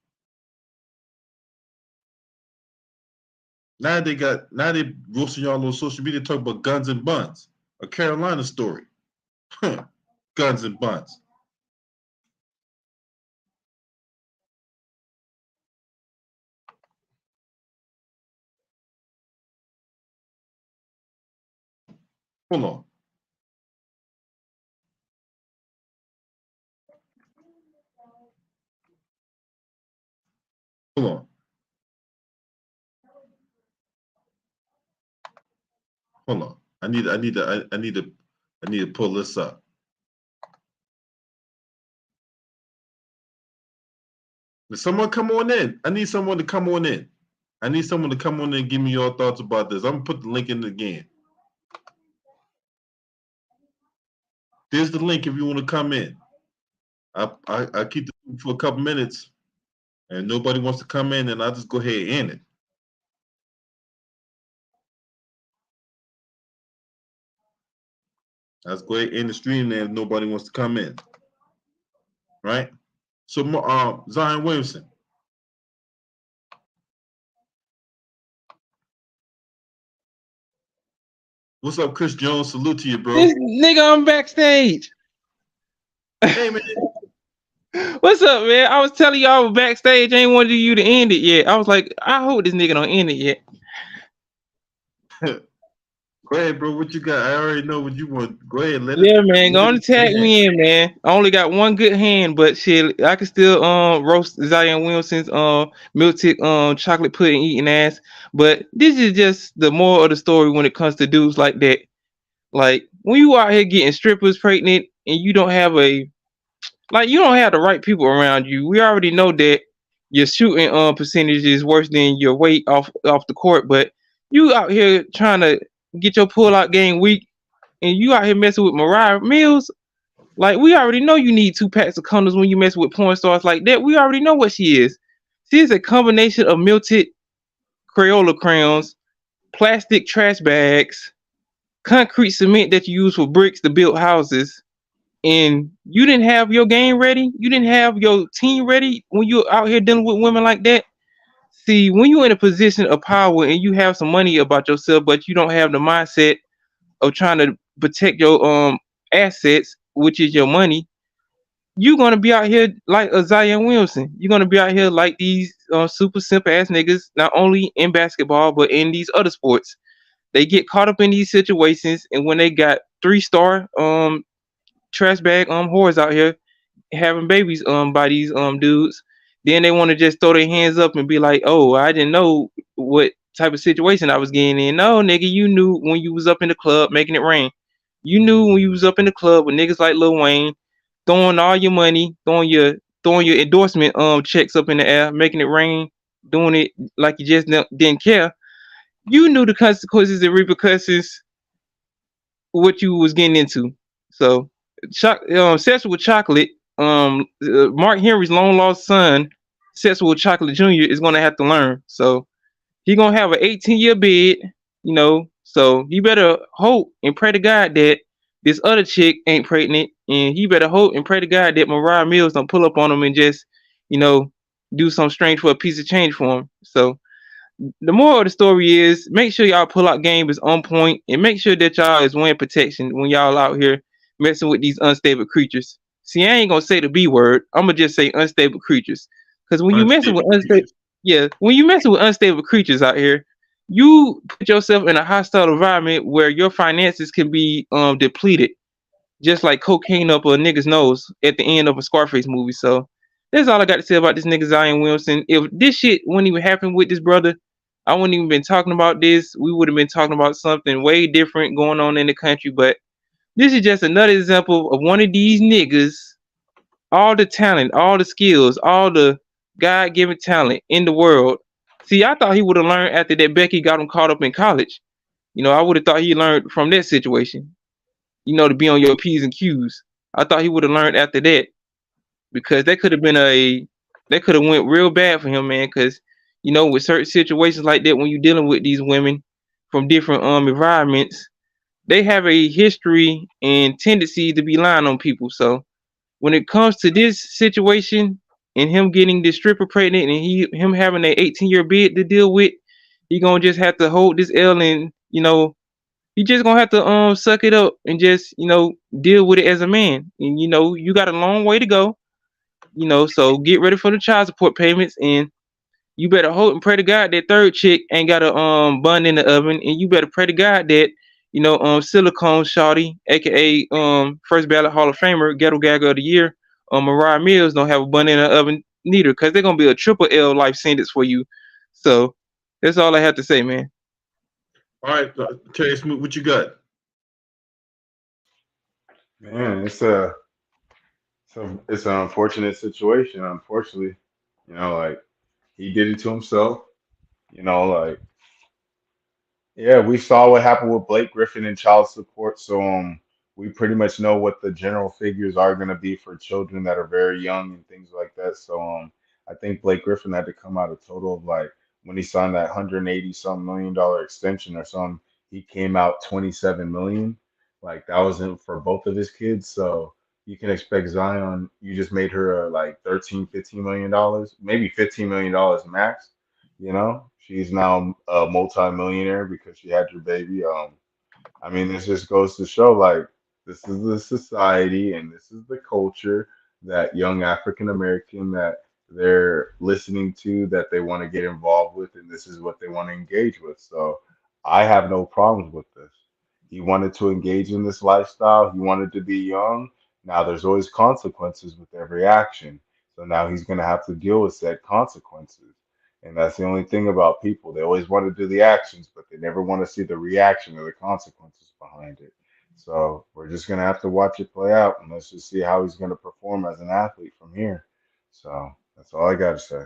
Now they roasting y'all on social media talking about guns and buns. A Carolina story. Guns and buns. Hold on. Hold on. Hold on. I need to pull this up. Did someone come on in? I need someone to come on in. I need someone to come on in and give me your thoughts about this. I'm gonna put the link in again. There's the link if you want to come in. I keep this for a couple minutes, and nobody wants to come in, and I'll just go ahead and end it. Let's go ahead and end the stream there if nobody wants to come in. Right? So Zion Williamson. What's up, Chris Jones? Salute to you, bro. This nigga, I'm backstage. Hey man. What's up, man? I was telling y'all I was backstage. I ain't wanted you to end it yet. I was like, I hope this nigga don't end it yet. Go ahead, bro. What you got? I already know what you want. Go ahead. Yeah, man. Go on and tag me in, man. I only got one good hand, but shit, I can still roast Zion Williamson's milk chocolate pudding eating ass. But this is just the moral of the story when it comes to dudes like that. Like when you out here getting strippers pregnant and you don't have the right people around you. We already know that your shooting percentage is worse than your weight off the court, but you out here trying to get your pull out game weak, and you out here messing with Moriah Mills. Like we already know you need 2 packs of condoms when you mess with porn stars like that. We already know what she is. She is a combination of melted Crayola crayons, plastic trash bags, concrete cement that you use for bricks to build houses. And you didn't have your game ready, you didn't have your team ready when you're out here dealing with women like that. See, when you're in a position of power and you have some money about yourself, but you don't have the mindset of trying to protect your assets, which is your money, you're gonna be out here like a Zion Williamson. You're gonna be out here like these super simple ass niggas, not only in basketball but in these other sports. They get caught up in these situations, and when they got 3-star trash bag whores out here having babies by these dudes, then they want to just throw their hands up and be like, oh, I didn't know what type of situation I was getting in. No, nigga, you knew when you was up in the club making it rain. You knew when you was up in the club with niggas like Lil Wayne throwing all your money, throwing your endorsement checks up in the air, making it rain, doing it like you just didn't care. You knew the consequences and repercussions what you was getting into. So Sexual Chocolate, Mark Henry's long lost son, Sexual Chocolate Jr. is gonna have to learn. So he gonna have an 18-year bid, So he better hope and pray to God that this other chick ain't pregnant, and he better hope and pray to God that Moriah Mills don't pull up on him and just, do something strange for a piece of change for him. So the moral of the story is make sure y'all pull out game is on point, and make sure that y'all is wearing protection when y'all out here messing with these unstable creatures. See, I ain't gonna say the B word. I'm gonna just say unstable creatures. Because when you messing with unstable creatures out here, you put yourself in a hostile environment where your finances can be depleted, just like cocaine up a nigga's nose at the end of a Scarface movie. So that's all I got to say about this nigga Zion Williamson. If this shit wouldn't even happen with this brother, I wouldn't even been talking about this. We would have been talking about something way different going on in the country. But this is just another example of one of these niggas, all the talent, all the skills, all the God-given talent in the world. See, I thought he would have learned after that Becky got him caught up in college. I would have thought he learned from that situation, to be on your P's and Q's. I thought he would have learned after that, because that could have went real bad for him, man. Because, with certain situations like that, when you're dealing with these women from different environments, they have a history and tendency to be lying on people. So when it comes to this situation and him getting this stripper pregnant and him having an 18-year bid to deal with, he gonna just have to hold this L and You just gonna have to suck it up and just deal with it as a man. And you got a long way to go. So get ready for the child support payments, and you better hope and pray to God that third chick ain't got a bun in the oven, and you better pray to God that silicone shawty, aka first ballot Hall of Famer, ghetto gagger of the year, Moriah Mills don't have a bun in the oven neither, cause they're gonna be a triple L life sentence for you. So that's all I have to say, man. All right, Terry Smooth, what you got? Man, it's an unfortunate situation. Unfortunately, like he did it to himself. Like yeah, we saw what happened with Blake Griffin and child support, so we pretty much know what the general figures are going to be for children that are very young and things like that. So I think Blake Griffin had to come out a total of like when he signed that 180 some million-dollar extension or something, he came out 27 million. Like that wasn't for both of his kids, so you can expect Zion. You just made her like 13, 15 million dollars, maybe 15 million dollars max. She's now a multi-millionaire because she had your baby. I mean, this just goes to show like this is the society and this is the culture that young African American that they're listening to, that they want to get involved with, and this is what they want to engage with. So I have no problems with this. He wanted to engage in this lifestyle, he wanted to be young. Now there's always consequences with every action. So now he's gonna have to deal with said consequences. And that's the only thing about people. They always want to do the actions, but they never want to see the reaction or the consequences behind it. So we're just gonna have to watch it play out, and let's just see how he's gonna perform as an athlete from here. So that's all I gotta say.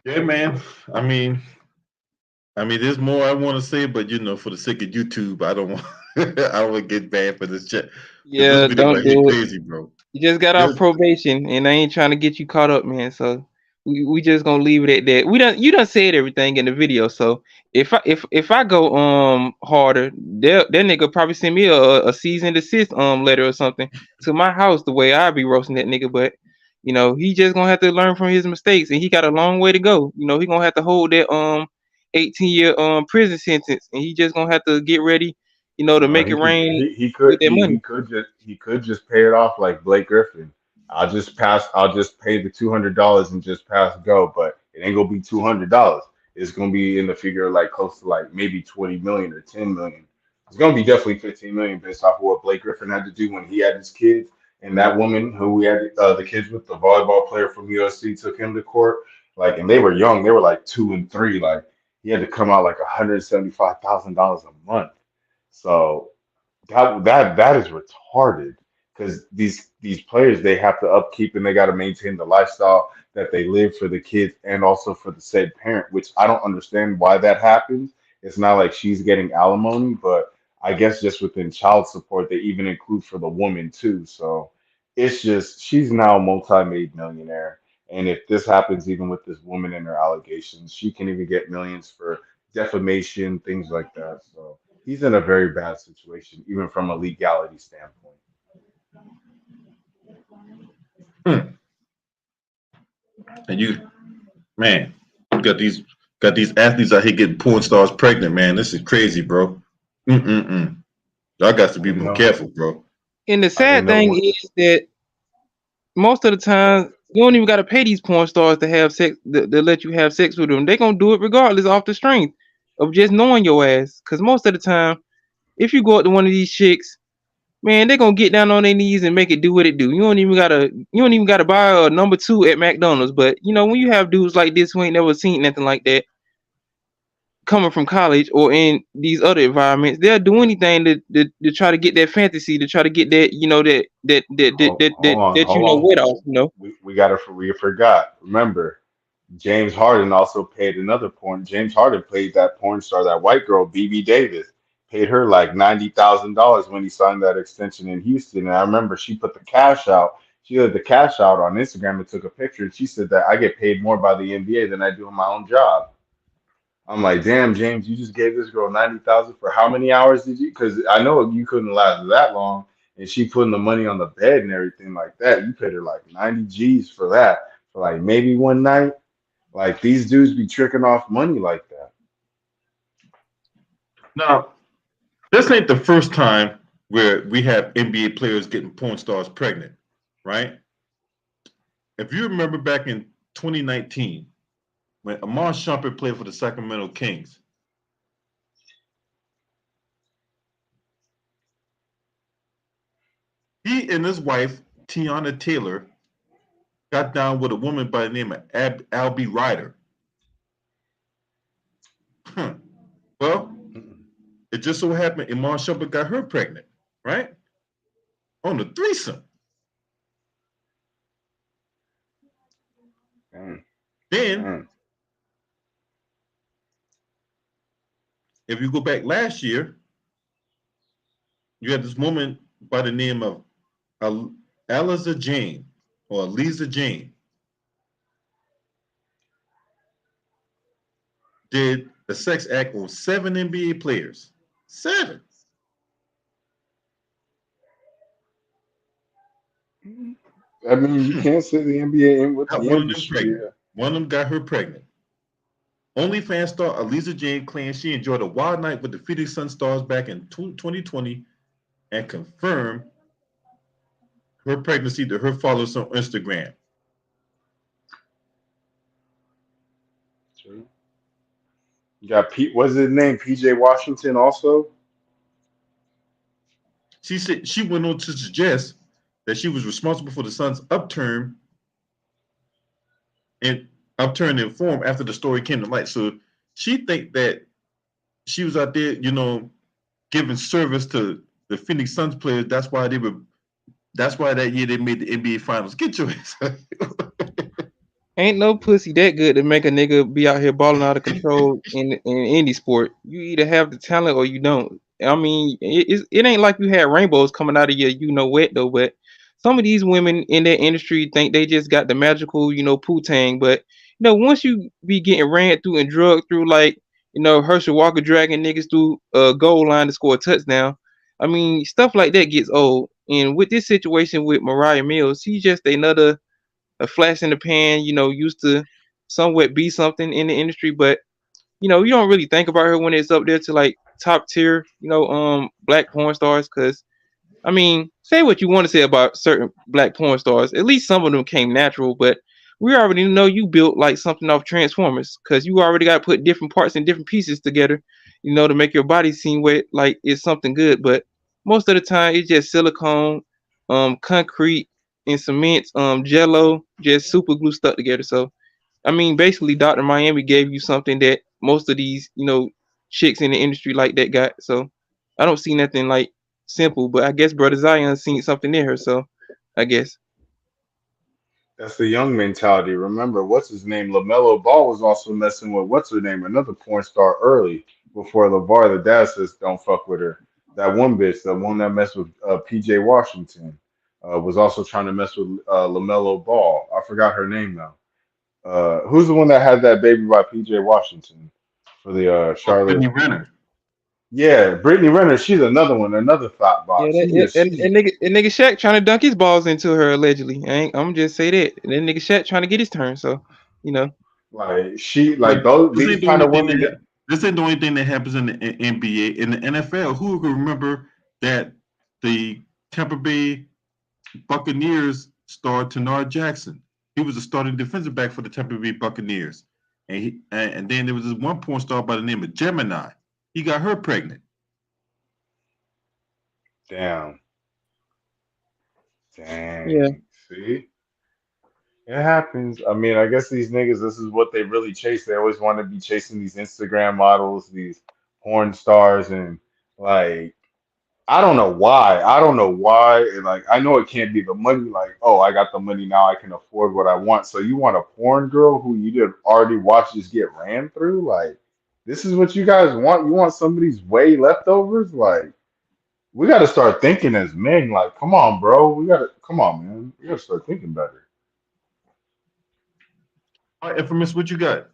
Yeah, man. I mean, there's more I want to say, but for the sake of YouTube, I don't want, I don't want to get bad for this chat. Because this Yeah, video don't right here do it. crazy, bro. You just got off This, probation, and I ain't trying to get you caught up, man. So we just gonna leave it at that. You done said everything in the video. So if I go harder, that nigga probably send me a cease and desist letter or something to my house, the way I be roasting that nigga. But he just gonna have to learn from his mistakes, and he got a long way to go. He gonna have to hold that 18-year prison sentence, and he just gonna have to get ready, to No, make it he could rain he with could that money. he could just pay it off like Blake Griffin. I'll just pay the $200 and just pass go, but it ain't gonna be $200. It's gonna be in the figure of like close to like maybe 20 million or 10 million. It's gonna be definitely 15 million based off of what Blake Griffin had to do when he had his kids, and that woman who we had the kids with, the volleyball player from USC, took him to court. Like, and they were young, they were like 2 and 3. Like he had to come out like $175,000 a month. So that is retarded because these players, they have to upkeep and they got to maintain the lifestyle that they live for the kids and also for the said parent, which I don't understand why that happens. It's not like she's getting alimony, but I guess just within child support they even include for the woman too. So it's just she's now a multi-made millionaire. And if this happens even with this woman and her allegations, she can even get millions for defamation, things like that. So he's in a very bad situation, even from a legality standpoint. hmm. And man, you got these athletes out here getting porn stars pregnant, man. This is crazy, bro. Mm-mm-mm. Y'all got to I be didn't more know. careful, bro. And the I didn't sad know thing what. is that most of the time you don't even gotta pay these porn stars to have sex to let you have sex with them. They gonna do it regardless off the strength of just knowing your ass. Cause most of the time, if you go up to one of these chicks, man, they gonna get down on their knees and make it do what it do. You don't even gotta buy a number two at McDonald's. But when you have dudes like this who ain't never seen nothing like that coming from college or in these other environments, they'll do anything to try to get that fantasy, to try to get that, that Hold on. wet off. We forgot. Remember, James Harden also paid another porn. James Harden paid that porn star, that white girl, BB Davis, paid her like $90,000 when he signed that extension in Houston. And I remember she put the cash out. She had the cash out on Instagram and took a picture. And she said that I get paid more by the NBA than I do in my own job. I'm like, damn, James, you just gave this girl 90,000 for how many hours did you? Because I know you couldn't last that long, and she putting the money on the bed and everything like that. You paid her like 90 G's for that for like maybe one night. Like these dudes be tricking off money like that. Now, this ain't the first time where we have NBA players getting porn stars pregnant, right? If you remember back in 2019, when Amon Shumpert played for the Sacramento Kings, he and his wife, Tiana Taylor, got down with a woman by the name of Albie Ryder. Well, it just so happened Iman Shumpert got her pregnant, right? On the threesome. Damn. Then, Damn. if you go back last year, you had this woman by the name of Aliza Jane or Lisa Jane did a sex act on 7 NBA players. 7. I mean, you can't say the NBA in with Got the one of them industry. pregnant. One of them got her pregnant. OnlyFans star Aliza Jane claims she enjoyed a wild night with the Phoenix Sun Stars back in 2020 and confirmed her pregnancy to her followers on Instagram. True. You got Pete. What's his name? PJ Washington also. She said she went on to suggest that she was responsible for the Suns' upturn in form after the story came to light. So she think that she was out there, giving service to the Phoenix Suns players. That's why that year they made the NBA Finals. Get your ass. Ain't no pussy that good to make a nigga be out here balling out of control in any sport. You either have the talent or you don't. I mean, it ain't like you had rainbows coming out of your wet though. But some of these women in that industry think they just got the magical poo-tang. But once you be getting ran through and drugged through like Herschel Walker dragging niggas through a goal line to score a touchdown. I mean, stuff like that gets old. And with this situation with Moriah Mills, she's just another a flash in the pan, used to somewhat be something in the industry, but you don't really think about her when it's up there to like top tier, black porn stars. Cause I mean, say what you want to say about certain black porn stars. At least some of them came natural, but we already know you built like something off Transformers, cause you already got to put different parts and different pieces together, to make your body seem like it's something good. But most of the time, it's just silicone, concrete, and cement, jello, just super glue stuck together. So I mean, basically, Dr. Miami gave you something that most of these, chicks in the industry like that got. So I don't see nothing like simple, but I guess Brother Zion seen something in her. So I guess. That's the young mentality. Remember, what's his name? LaMelo Ball was also messing with what's her name, another porn star early before LeVar the dad says don't fuck with her. That one bitch, the one that messed with PJ Washington, was also trying to mess with LaMelo Ball. I forgot her name now. Who's the one that had that baby by PJ Washington for the Charlotte? Brittany Renner. Yeah, Brittany Renner. She's another one, another thought Yeah, box. that nigga Shaq trying to dunk his balls into her allegedly. I'm just say that. And then nigga Shaq trying to get his turn. So, you know. like she But like those this these ain't the kind only of thing women. this ain't the only thing that happens in the NBA. In the NFL, who can remember that the Tampa Bay Buccaneers star Tenard Jackson? He was a starting defensive back for the Tampa Bay Buccaneers, and then there was this one porn star by the name of Gemini. He got her pregnant. Damn, Yeah. dang. See, it happens. I mean, I guess these niggas, this is what they really chase. They always want to be chasing these Instagram models, these porn stars, and like I don't know why. I don't know why. And like I know it can't be the money. Like, oh, I got the money now. I can afford what I want. So you want a porn girl who you did already watch just get ran through? Like, this is what you guys want? You want somebody's way leftovers? Like, we got to start thinking as men. Like, come on, bro. We got to come on, man. We got to start thinking better. All right, Infamous, what you got?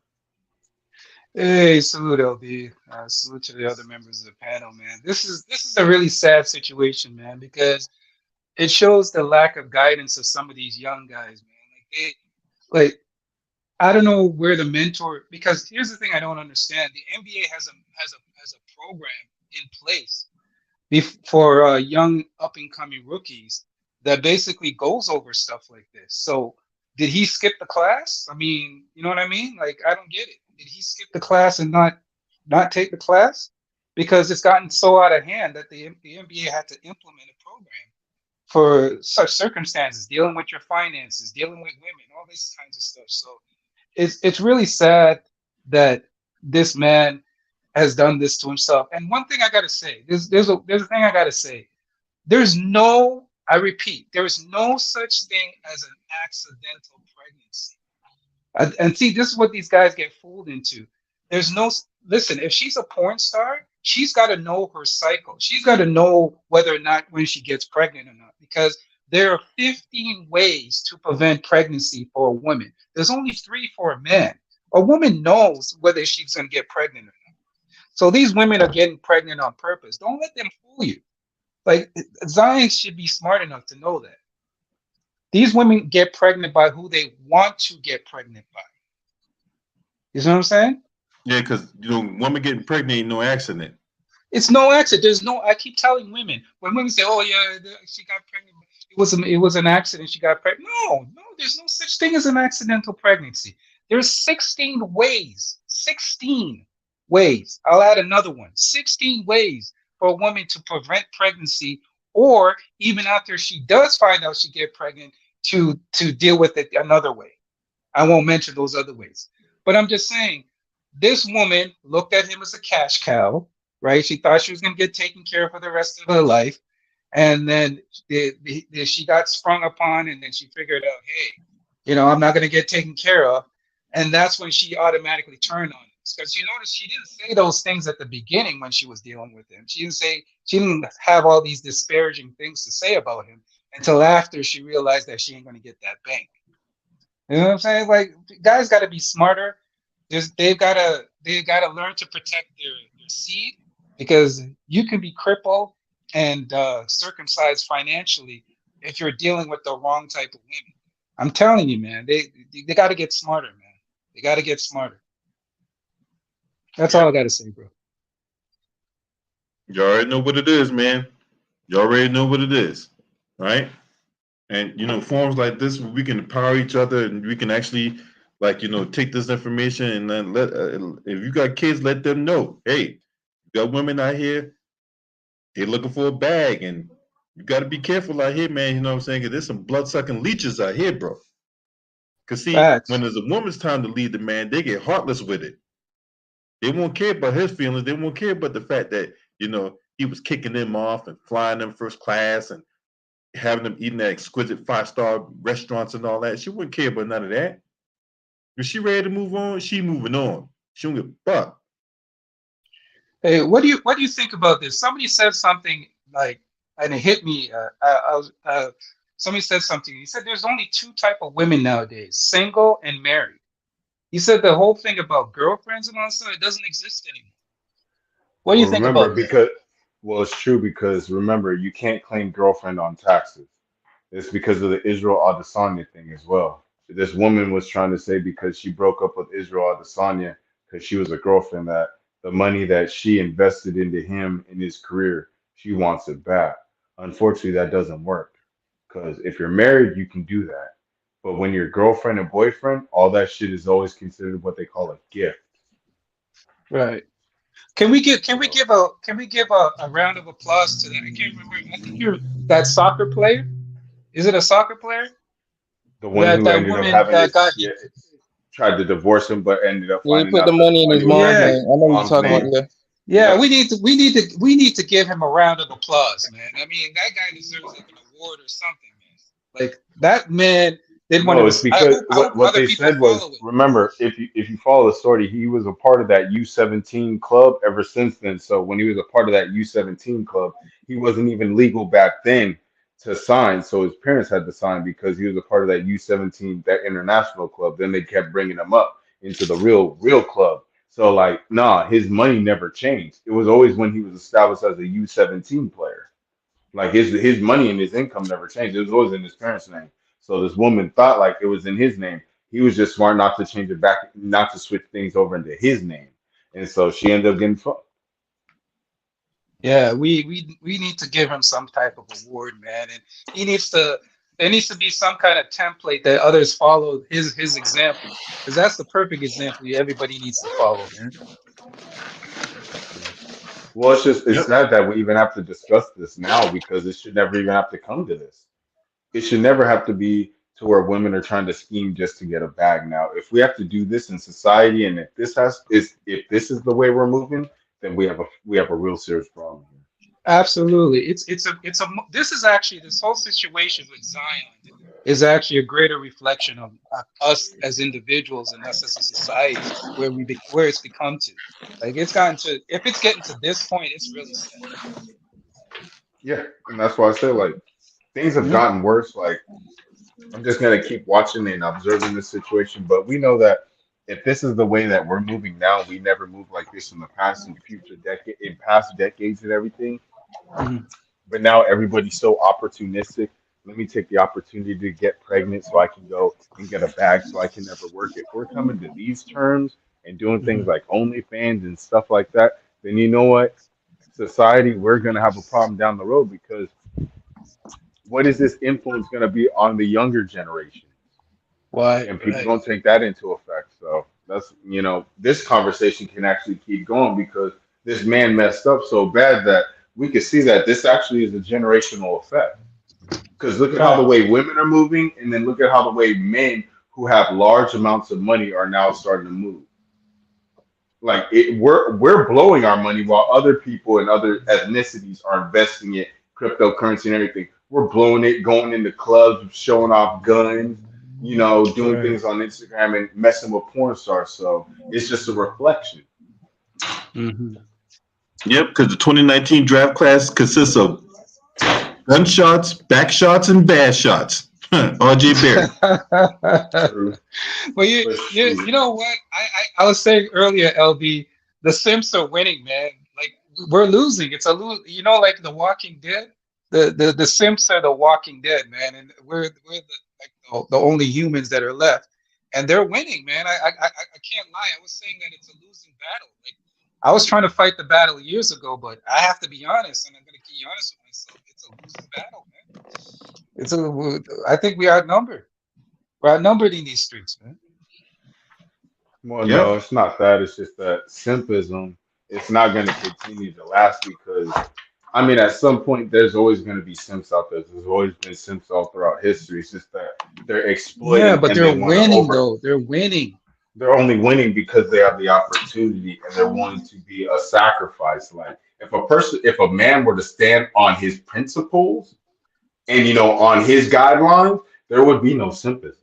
Hey, salute LB. Salute to the other members of the panel, man. This is a really sad situation, man, because it shows the lack of guidance of some of these young guys, man. Like I don't know where the mentor. Because here's the thing I don't understand: the NBA has a program in place for young up and coming rookies that basically goes over stuff like this. So did he skip the class? I mean, you know what I mean? Like, I don't get it. Did he skip the class and not take the class? Because it's gotten so out of hand that the NBA had to implement a program for such circumstances, dealing with your finances, dealing with women, all these kinds of stuff. So it's really sad that this man has done this to himself. And one thing I gotta say, there's a thing I gotta say. I repeat, there is no such thing as an accidental pregnancy. And see, this is what these guys get fooled into. There's no, listen, if she's a porn star, she's got to know her cycle. She's got to know whether or not when she gets pregnant or not, because there are 15 ways to prevent pregnancy for a woman. There's only 3 for a man. A woman knows whether she's going to get pregnant or not. So these women are getting pregnant on purpose. Don't let them fool you. Like, Zion should be smart enough to know that. These women get pregnant by who they want to get pregnant by. You know what I'm saying? Yeah, because woman getting pregnant ain't no accident. It's no accident. There's no. I keep telling women when women say, "Oh yeah, she got pregnant. It was an accident. She got pregnant." No, there's no such thing as an accidental pregnancy. There's 16 ways. 16 ways. I'll add another one. 16 ways for a woman to prevent pregnancy, or even after she does find out she get pregnant, to deal with it another way. I won't mention those other ways, but I'm just saying, this woman looked at him as a cash cow, right? She thought she was going to get taken care of for the rest of her life, and then she got sprung upon, and then she figured out, hey, I'm not going to get taken care of, and that's when she automatically turned on him. Because you notice she didn't say those things at the beginning when she was dealing with him. She didn't have all these disparaging things to say about him until after she realized that she ain't going to get that bank. You know what I'm saying? Like, guys got to be smarter. They've got to learn to protect their seed, because you can be crippled and circumcised financially if you're dealing with the wrong type of women. I'm telling you, man, they got to get smarter, man. They got to get smarter. That's all I got to say, bro. You already know what it is, man. You already know what it is, right? And forums like this, we can empower each other, and we can actually, take this information and then if you got kids, let them know, hey, you got women out here, they're looking for a bag, and you got to be careful out here, man. You know what I'm saying? Because there's some blood-sucking leeches out here, bro. Because see, Facts. when there's a woman's time to lead the man, they get heartless with it. They won't care about his feelings. They won't care about the fact that, he was kicking them off and flying them first class and having them eating at exquisite 5-star restaurants and all that. She wouldn't care about none of that. If she ready to move on, she moving on. She don't give a fuck. Hey, what do you think about this? Somebody said something like, and it hit me. Somebody said something. He said there's only 2 type of women nowadays: single and married. He said the whole thing about girlfriends and all that, it doesn't exist anymore. What do you think about that? It's true, because remember, you can't claim girlfriend on taxes. It's because of the Israel Adesanya thing as well. This woman was trying to say, because she broke up with Israel Adesanya because she was a girlfriend, that the money that she invested into him in his career, she wants it back. Unfortunately, that doesn't work, because if you're married, you can do that. But when you're girlfriend and boyfriend, all that shit is always considered what they call a gift. Right. Can we give a round of applause to that? I can't remember. I think you're that soccer player. Is it a soccer player? The one who That ended up woman having that got tried to divorce him, but ended up Yeah, he finding put the out that money the in his money was mom's Yeah. name. I know what you're mom's talking about. name. Yeah, Yep. we need to give him a round of applause, man. I mean, that guy deserves like an award or something, man. Like, that man did one of No, it's his. because I hope what other they people said was, follow it. remember, if you follow the story, he was a part of that U17 club ever since then. So when he was a part of that U17 club, he wasn't even legal back then to sign. So his parents had to sign because he was a part of that U17, that international club. Then they kept bringing him up into the real club. So like, nah, his money never changed. It was always when he was established as a U17 player. Like his money and his income never changed. It was always in his parents' name. So this woman thought like it was in his name. He was just smart not to change it back, not to switch things over into his name. And so she ended up getting fucked. Yeah, we need to give him some type of award, man, and he needs to. There needs to be some kind of template that others follow his example, because that's the perfect example everybody needs to follow, man. Well, it's Yep. sad that we even have to discuss this now because it should never even have to come to this. It should never have to be to where women are trying to scheme just to get a bag now. If we have to do this in society, and if this is the way we're moving, then we have a real serious problem here. Absolutely, this is actually this whole situation with Zion is actually a greater reflection of us as individuals and us as a society where it's become to. Like it's gotten to if it's getting to this point, it's really sad. Yeah, and that's why I say like things have Mhm. gotten worse. Like I'm just gonna keep watching and observing this situation, but we know that if this is the way that we're moving now, we never moved like this in the past and in past decades and everything. Mhm. But now everybody's so opportunistic. Let me take the opportunity to get pregnant so I can go and get a bag so I can never work. If we're coming to these terms and doing things Mhm. like OnlyFans and stuff like that, then you know what? Society, we're gonna have a problem down the road because what is this influence gonna be on the younger generation? Right, And people right. don't take that into effect. So that's this conversation can actually keep going because this man messed up so bad that we can see that this actually is a generational effect. Because look at how the Right. way women are moving, and then look at how the way men who have large amounts of money are now starting to move. Like we're blowing our money while other people and other ethnicities are investing it, cryptocurrency and everything. We're blowing it, going into clubs, showing off guns, doing Right. things on Instagram and messing with porn stars. So it's just a reflection. Hmm. Yep, because the 2019 draft class consists of gunshots, back shots, and bad shots. RJ Barrett. True, Well, but you shoot, know what? I was saying earlier, LB, the Sims are winning, man. Like we're losing. It's a lose. You know, like The Walking Dead. The Sims are the Walking Dead, man, and we're the only humans that are left, and they're winning, man. I can't lie. I was saying that it's a losing battle. Like I was trying to fight the battle years ago, but I have to be honest, and I'm gonna be honest with myself. It's a losing battle, man. I think we are outnumbered. We're outnumbered in these streets, man. well, no, Yep. it's not that. It's just that simpism. It's not going to continue to last because I mean, at some point, there's always going to be simps out there. There's always been simps all throughout history. It's just that they're Yeah, exploiting but and they're they want to winning over. though. They're winning. They're only winning because they have the opportunity and they're willing to be a sacrifice. Like if a man were to stand on his principles and on his guidelines, there would be no simpism.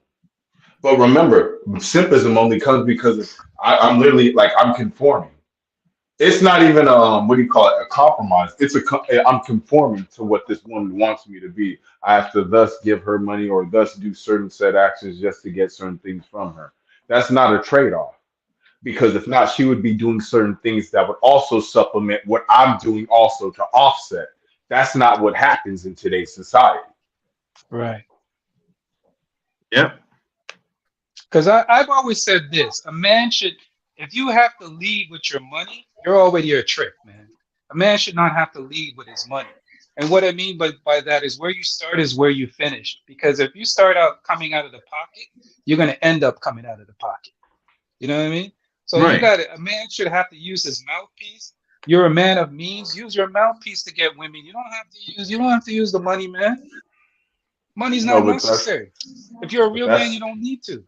But remember, simpism only comes because I'm literally like I'm conforming. It's not even what do you call it, a compromise. I'm conforming to what this woman wants me to be. I have to thus give her money or thus do certain set actions just to get certain things from her. That's not a trade-off because if not, she would be doing certain things that would also supplement what I'm doing also to offset. That's not what happens in today's society. Right. Yep. Because I've always said this: a man should, if you have to lead with your money, you're already a trick, man. A man should not have to lead with his money. And what I mean by that is where you start is where you finish. Because if you start out coming out of the pocket, you're going to end up coming out of the pocket. You know what I mean? So you Right. got it. A man should have to use his mouthpiece. You're a man of means. Use your mouthpiece to get women. You don't have to use the money, man. Money's No, not but that's necessary. If you're a but real man, you that's don't need to.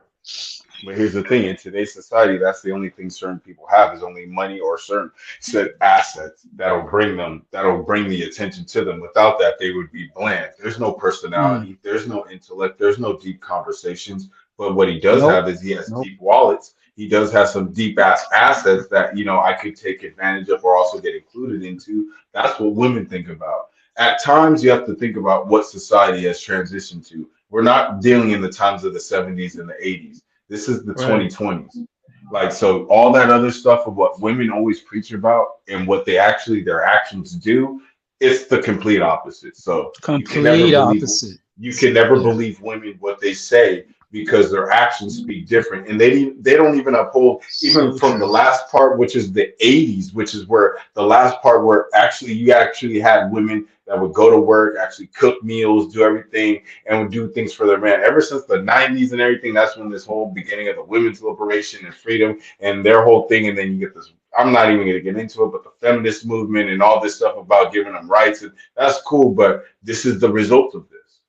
But here's the thing: in today's society, that's the only thing certain people have is only money or certain set assets that'll bring the attention to them. Without that, they would be bland. There's no Mm, personality, there's no intellect, there's no deep conversations. But what he does nope. have is he has Nope. deep wallets. He does have some deep ass assets that I could take advantage of or also get included into. That's what women think about. At times, you have to think about what society has transitioned to. We're not dealing in the times of the 70s and the 80s. This is the Right. 2020s. Like, so all that other stuff of what women always preach about and what their actions do, it's the complete opposite. So Complete opposite. you can never Yeah. believe women what they say because their actions speak different, and they don't even uphold even So from the true. last part, which is the '80s, which is where the last part where actually you actually had women that would go to work, actually cook meals, do everything, and would do things for their man. Ever since the '90s and everything, that's when this whole beginning of the women's liberation and freedom and their whole thing, and then you get this. I'm not even going to get into it, but the feminist movement and all this stuff about giving them rights, and that's cool, but this is the result of this.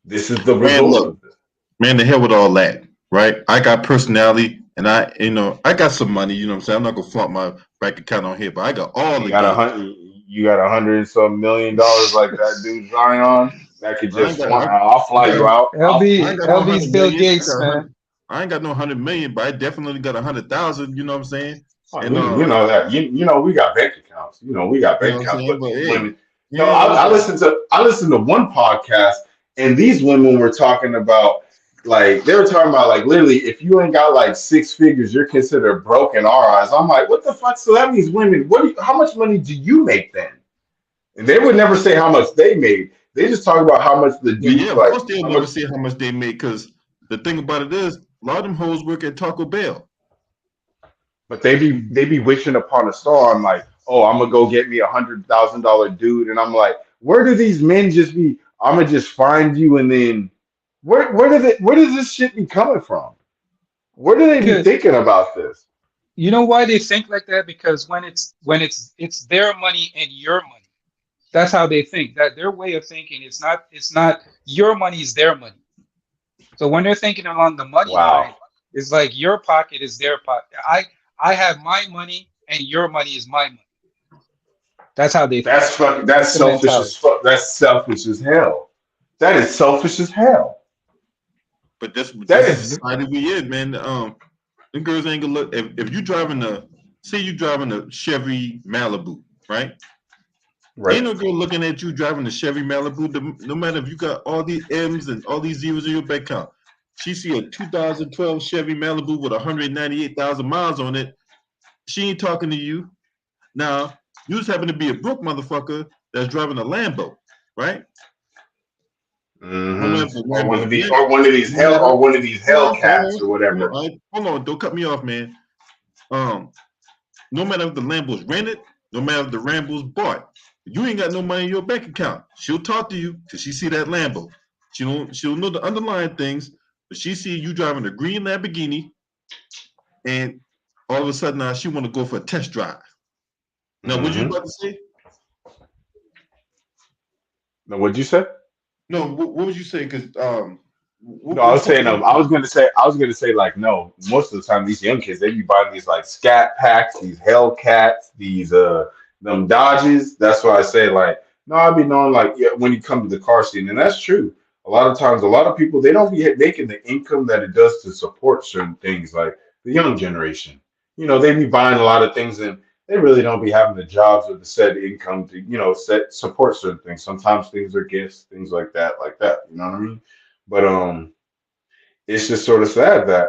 This is the Man, result look, of this. man, the hell with all that, right? I got personality, and I got some money. You know what I'm saying? I'm not gonna flaunt my bank account on here, but I got all You the got a game. hundred, you got $100 and some million like that dude Zion that could I ain't just got, fly. I'll fly I, you out. I ain't LB got no LB's 100 Bill million. Gates, man. I ain't got no 100 million, but I definitely got 100,000. You know what I'm saying? Oh, And we know that. You know we got bank accounts. You know we got you bank know what I'm accounts. saying? But But these hey, women, no, yeah, I listened to one podcast, and these women were talking about like they were talking about like literally if you ain't got like six figures, you're considered broke in our eyes. I'm like, what the fuck? So that means women. How much money do you make then? And they would never say how much they made. They just talk about how much the well, yeah. dudes Of like course, they'll how never much. say how much they make because the thing about it is, a lot of them hoes work at Taco Bell. But they be wishing upon a star. I'm like, oh, I'm gonna go get me $100,000 dude, and I'm like, where do these men just be? I'm gonna just find you, and then where does this shit be coming from? Where do they be Because thinking about this? you know why they think like that? Because when it's their money and your money. That's how they think. That their way of thinking is not your money is their money. So when they're thinking along the money line, Wow, it's like your pocket is their pocket. I have my money and your money is my money. That's how they think. that's fucking that's That's the selfish mentality. as fuck. That's selfish as hell. That is selfish as hell. But this That is the is society we in, man. Them girls ain't gonna look if you driving a say you driving a Chevy Malibu, right? Ain't right. no girl looking at you driving a Chevy Malibu. No matter if you got all these M's and all these zeros in your bank account, she see a 2012 Chevy Malibu with 198,000 miles on it. She ain't talking to you. Now, you just happen to be a broke motherfucker that's driving a Lambo, right? No matter if the Or one Lambo's of these, rented, no matter. or one of these Hellcats or Hold on, whatever. all right? Hold on, don't cut me off, man. Um, no matter if the Lambo's rented, no matter if the Lambo's bought, you ain't got no money in your bank account. She'll talk to you because she see that Lambo. She'll know the underlying things, but she see you driving a green Lamborghini, and all of a sudden now she want to go for a test drive. Now, what you Mm-hmm. about to say? Now, what'd you say? No, what would you say? Because No, I what was part saying, of I was gonna say, like, no. Most of the time, these young kids, they be buying these like Scat Packs, these Hellcats, these them Dodges. That's why I say, like, no, I be knowing, like, yeah, when you come to the car scene, and that's true. A lot of times, a lot of people they don't be making the income that it does to support certain things, like the young generation. They be buying a lot of things, and they really don't be having the jobs or the set income to, set support certain things. Sometimes things are gifts, things like that, like that. You know what I mean? But it's just sort of sad that,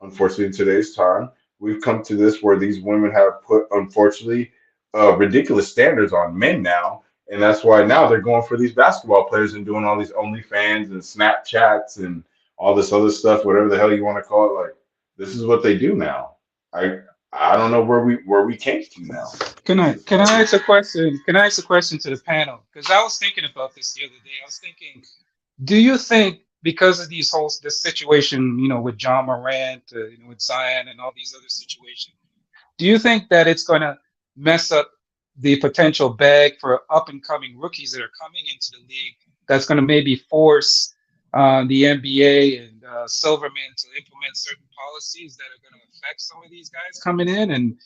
unfortunately in today's time, we've come to this where these women have put, unfortunately, ridiculous standards on men now. And that's why now they're going for these basketball players and doing all these OnlyFans and Snapchats and all this other stuff, whatever the hell you want to call it. Like, this is what they do now. I I don't know where we came to now. Can I ask a question? Can I ask a question to the panel? Because I was thinking about this the other day. I was thinking, do you think because of this situation, with John Morant, with Zion and all these other situations, do you think that it's going to mess up the potential bag for up and coming rookies that are coming into the league? That's going to maybe force the NBA and Silverman to implement certain policies that are going to affect some of these guys coming in and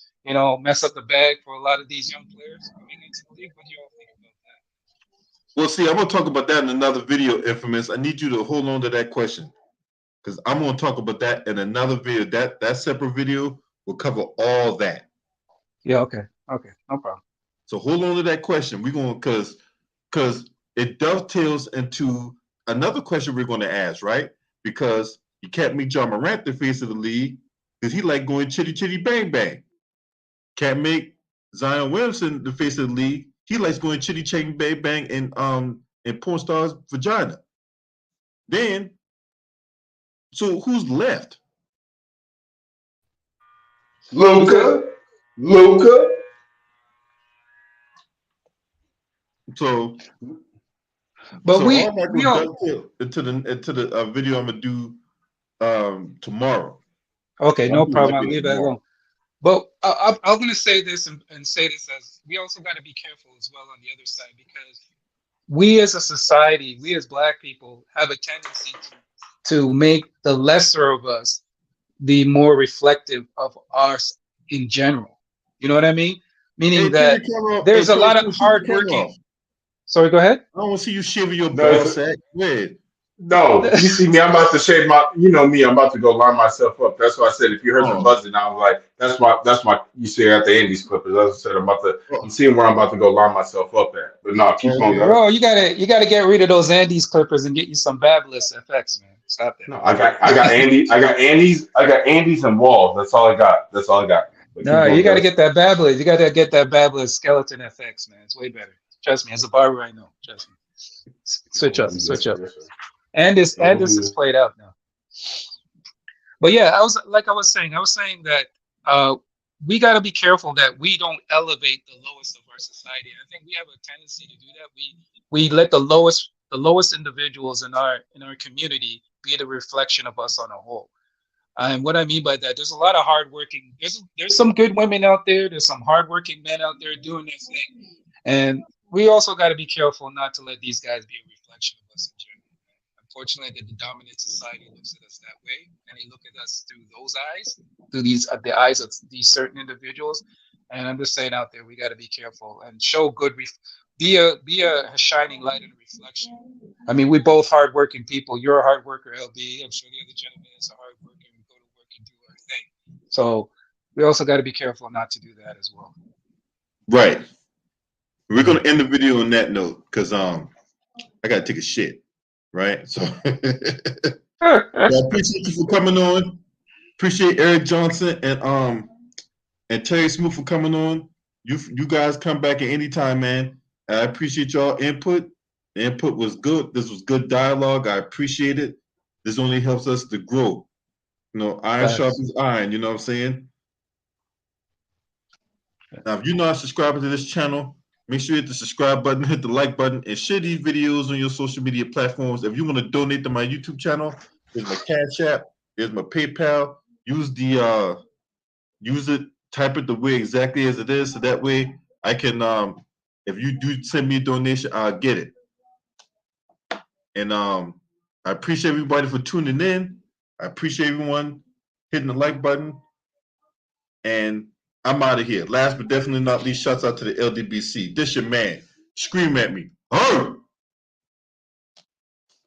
mess up the bag for a lot of these young players coming into the league. What do you all think about Well, see, I'm gonna talk about that in another video, Infamous. I need you to hold on to that question because I'm gonna talk about that in another video. That separate video will cover all that. that? Yeah. Okay. No problem. So hold on to that question. We're gonna because it dovetails into another question we're gonna ask, right? Because you can't make John Morant the face of the league because he like going chitty chitty bang bang. Can't make Zion Williamson the face of the league. He likes going chitty chitty bang bang in porn stars' vagina. Then, so who's left? Luca. So, But so all that we will all dovetail into the video I'm gonna do tomorrow. okay, I'm no doing that problem. I'll video leave that tomorrow. alone. But I'm going to say this and say this as we also got to be careful as well on the other side because we as a society, we as Black people, have a tendency to make the lesser of us the more reflective of us in general. You know what I mean? Hey, Meaning turn your that camera off. Hey, there's a lot of keep the camera off. hardworking. Sorry, go ahead. I don't want to see you shiver your No, ball it's, sack. Go ahead. no. You see me? I'm about to shave my. You know me. I'm about to go line myself up. That's why I said if you heard some Oh, buzzing, I was like, that's my. You see at the Andes Clippers. As I said, I'm about to. oh, I'm seeing where I'm about to go line myself up at. But no, keep on, okay. guys. Bro, you gotta get rid of those Andes Clippers and get you some Babyless FX, man. Stop that. No, I got Andes and Walls. That's all I got. That's all I got. But keep No, going, you gotta guys. get that Babyless. You gotta get that Babyless Skeleton FX, man. It's way better. Trust me, as a barber, I know. Trust me. Switch up, Yes, switch sir. up. Yes, sir. And this is So, played out now. But yeah, I was saying that we got to be careful that we don't elevate the lowest of our society. I think we have a tendency to do that. We let the lowest individuals in our community be the reflection of us on a whole. And what I mean by that, there's a lot of hardworking. There's some good women out there. There's some hardworking men out there doing their thing, and we also got to be careful not to let these guys be a reflection of us in general. Unfortunately, the dominant society looks at us that way, and they look at us through those eyes, through the eyes of these certain individuals. And I'm just saying out there, we got to be careful and show good. Be a shining light and a reflection. I mean, we both hardworking people. You're a hard worker, LB. I'm sure the other gentleman is a hard worker. We go to work and do our thing. So we also got to be careful not to do that as well. Right. We're gonna end the video on that note because I gotta take a shit. Right. So I appreciate you for coming on. Appreciate Eric Johnson and Terry Smooth for coming on. You guys come back at any time, man. I appreciate y'all input. The input was good. This was good dialogue. I appreciate it. This only helps us to grow. You know, iron sharpens iron. You know what I'm saying? Now, if you're not subscribing to this channel, make sure you hit the subscribe button, hit the like button, and share these videos on your social media platforms. If you want to donate to my YouTube channel, there's my Cash App, there's my PayPal. Use it, type it the way exactly as it is, so that way I can if you do send me a donation, I'll get it. And I appreciate everybody for tuning in. I appreciate everyone hitting the like button. And I'm out of here. Last but definitely not least, shouts out to the LDBC. This your man. Scream at me. Oh!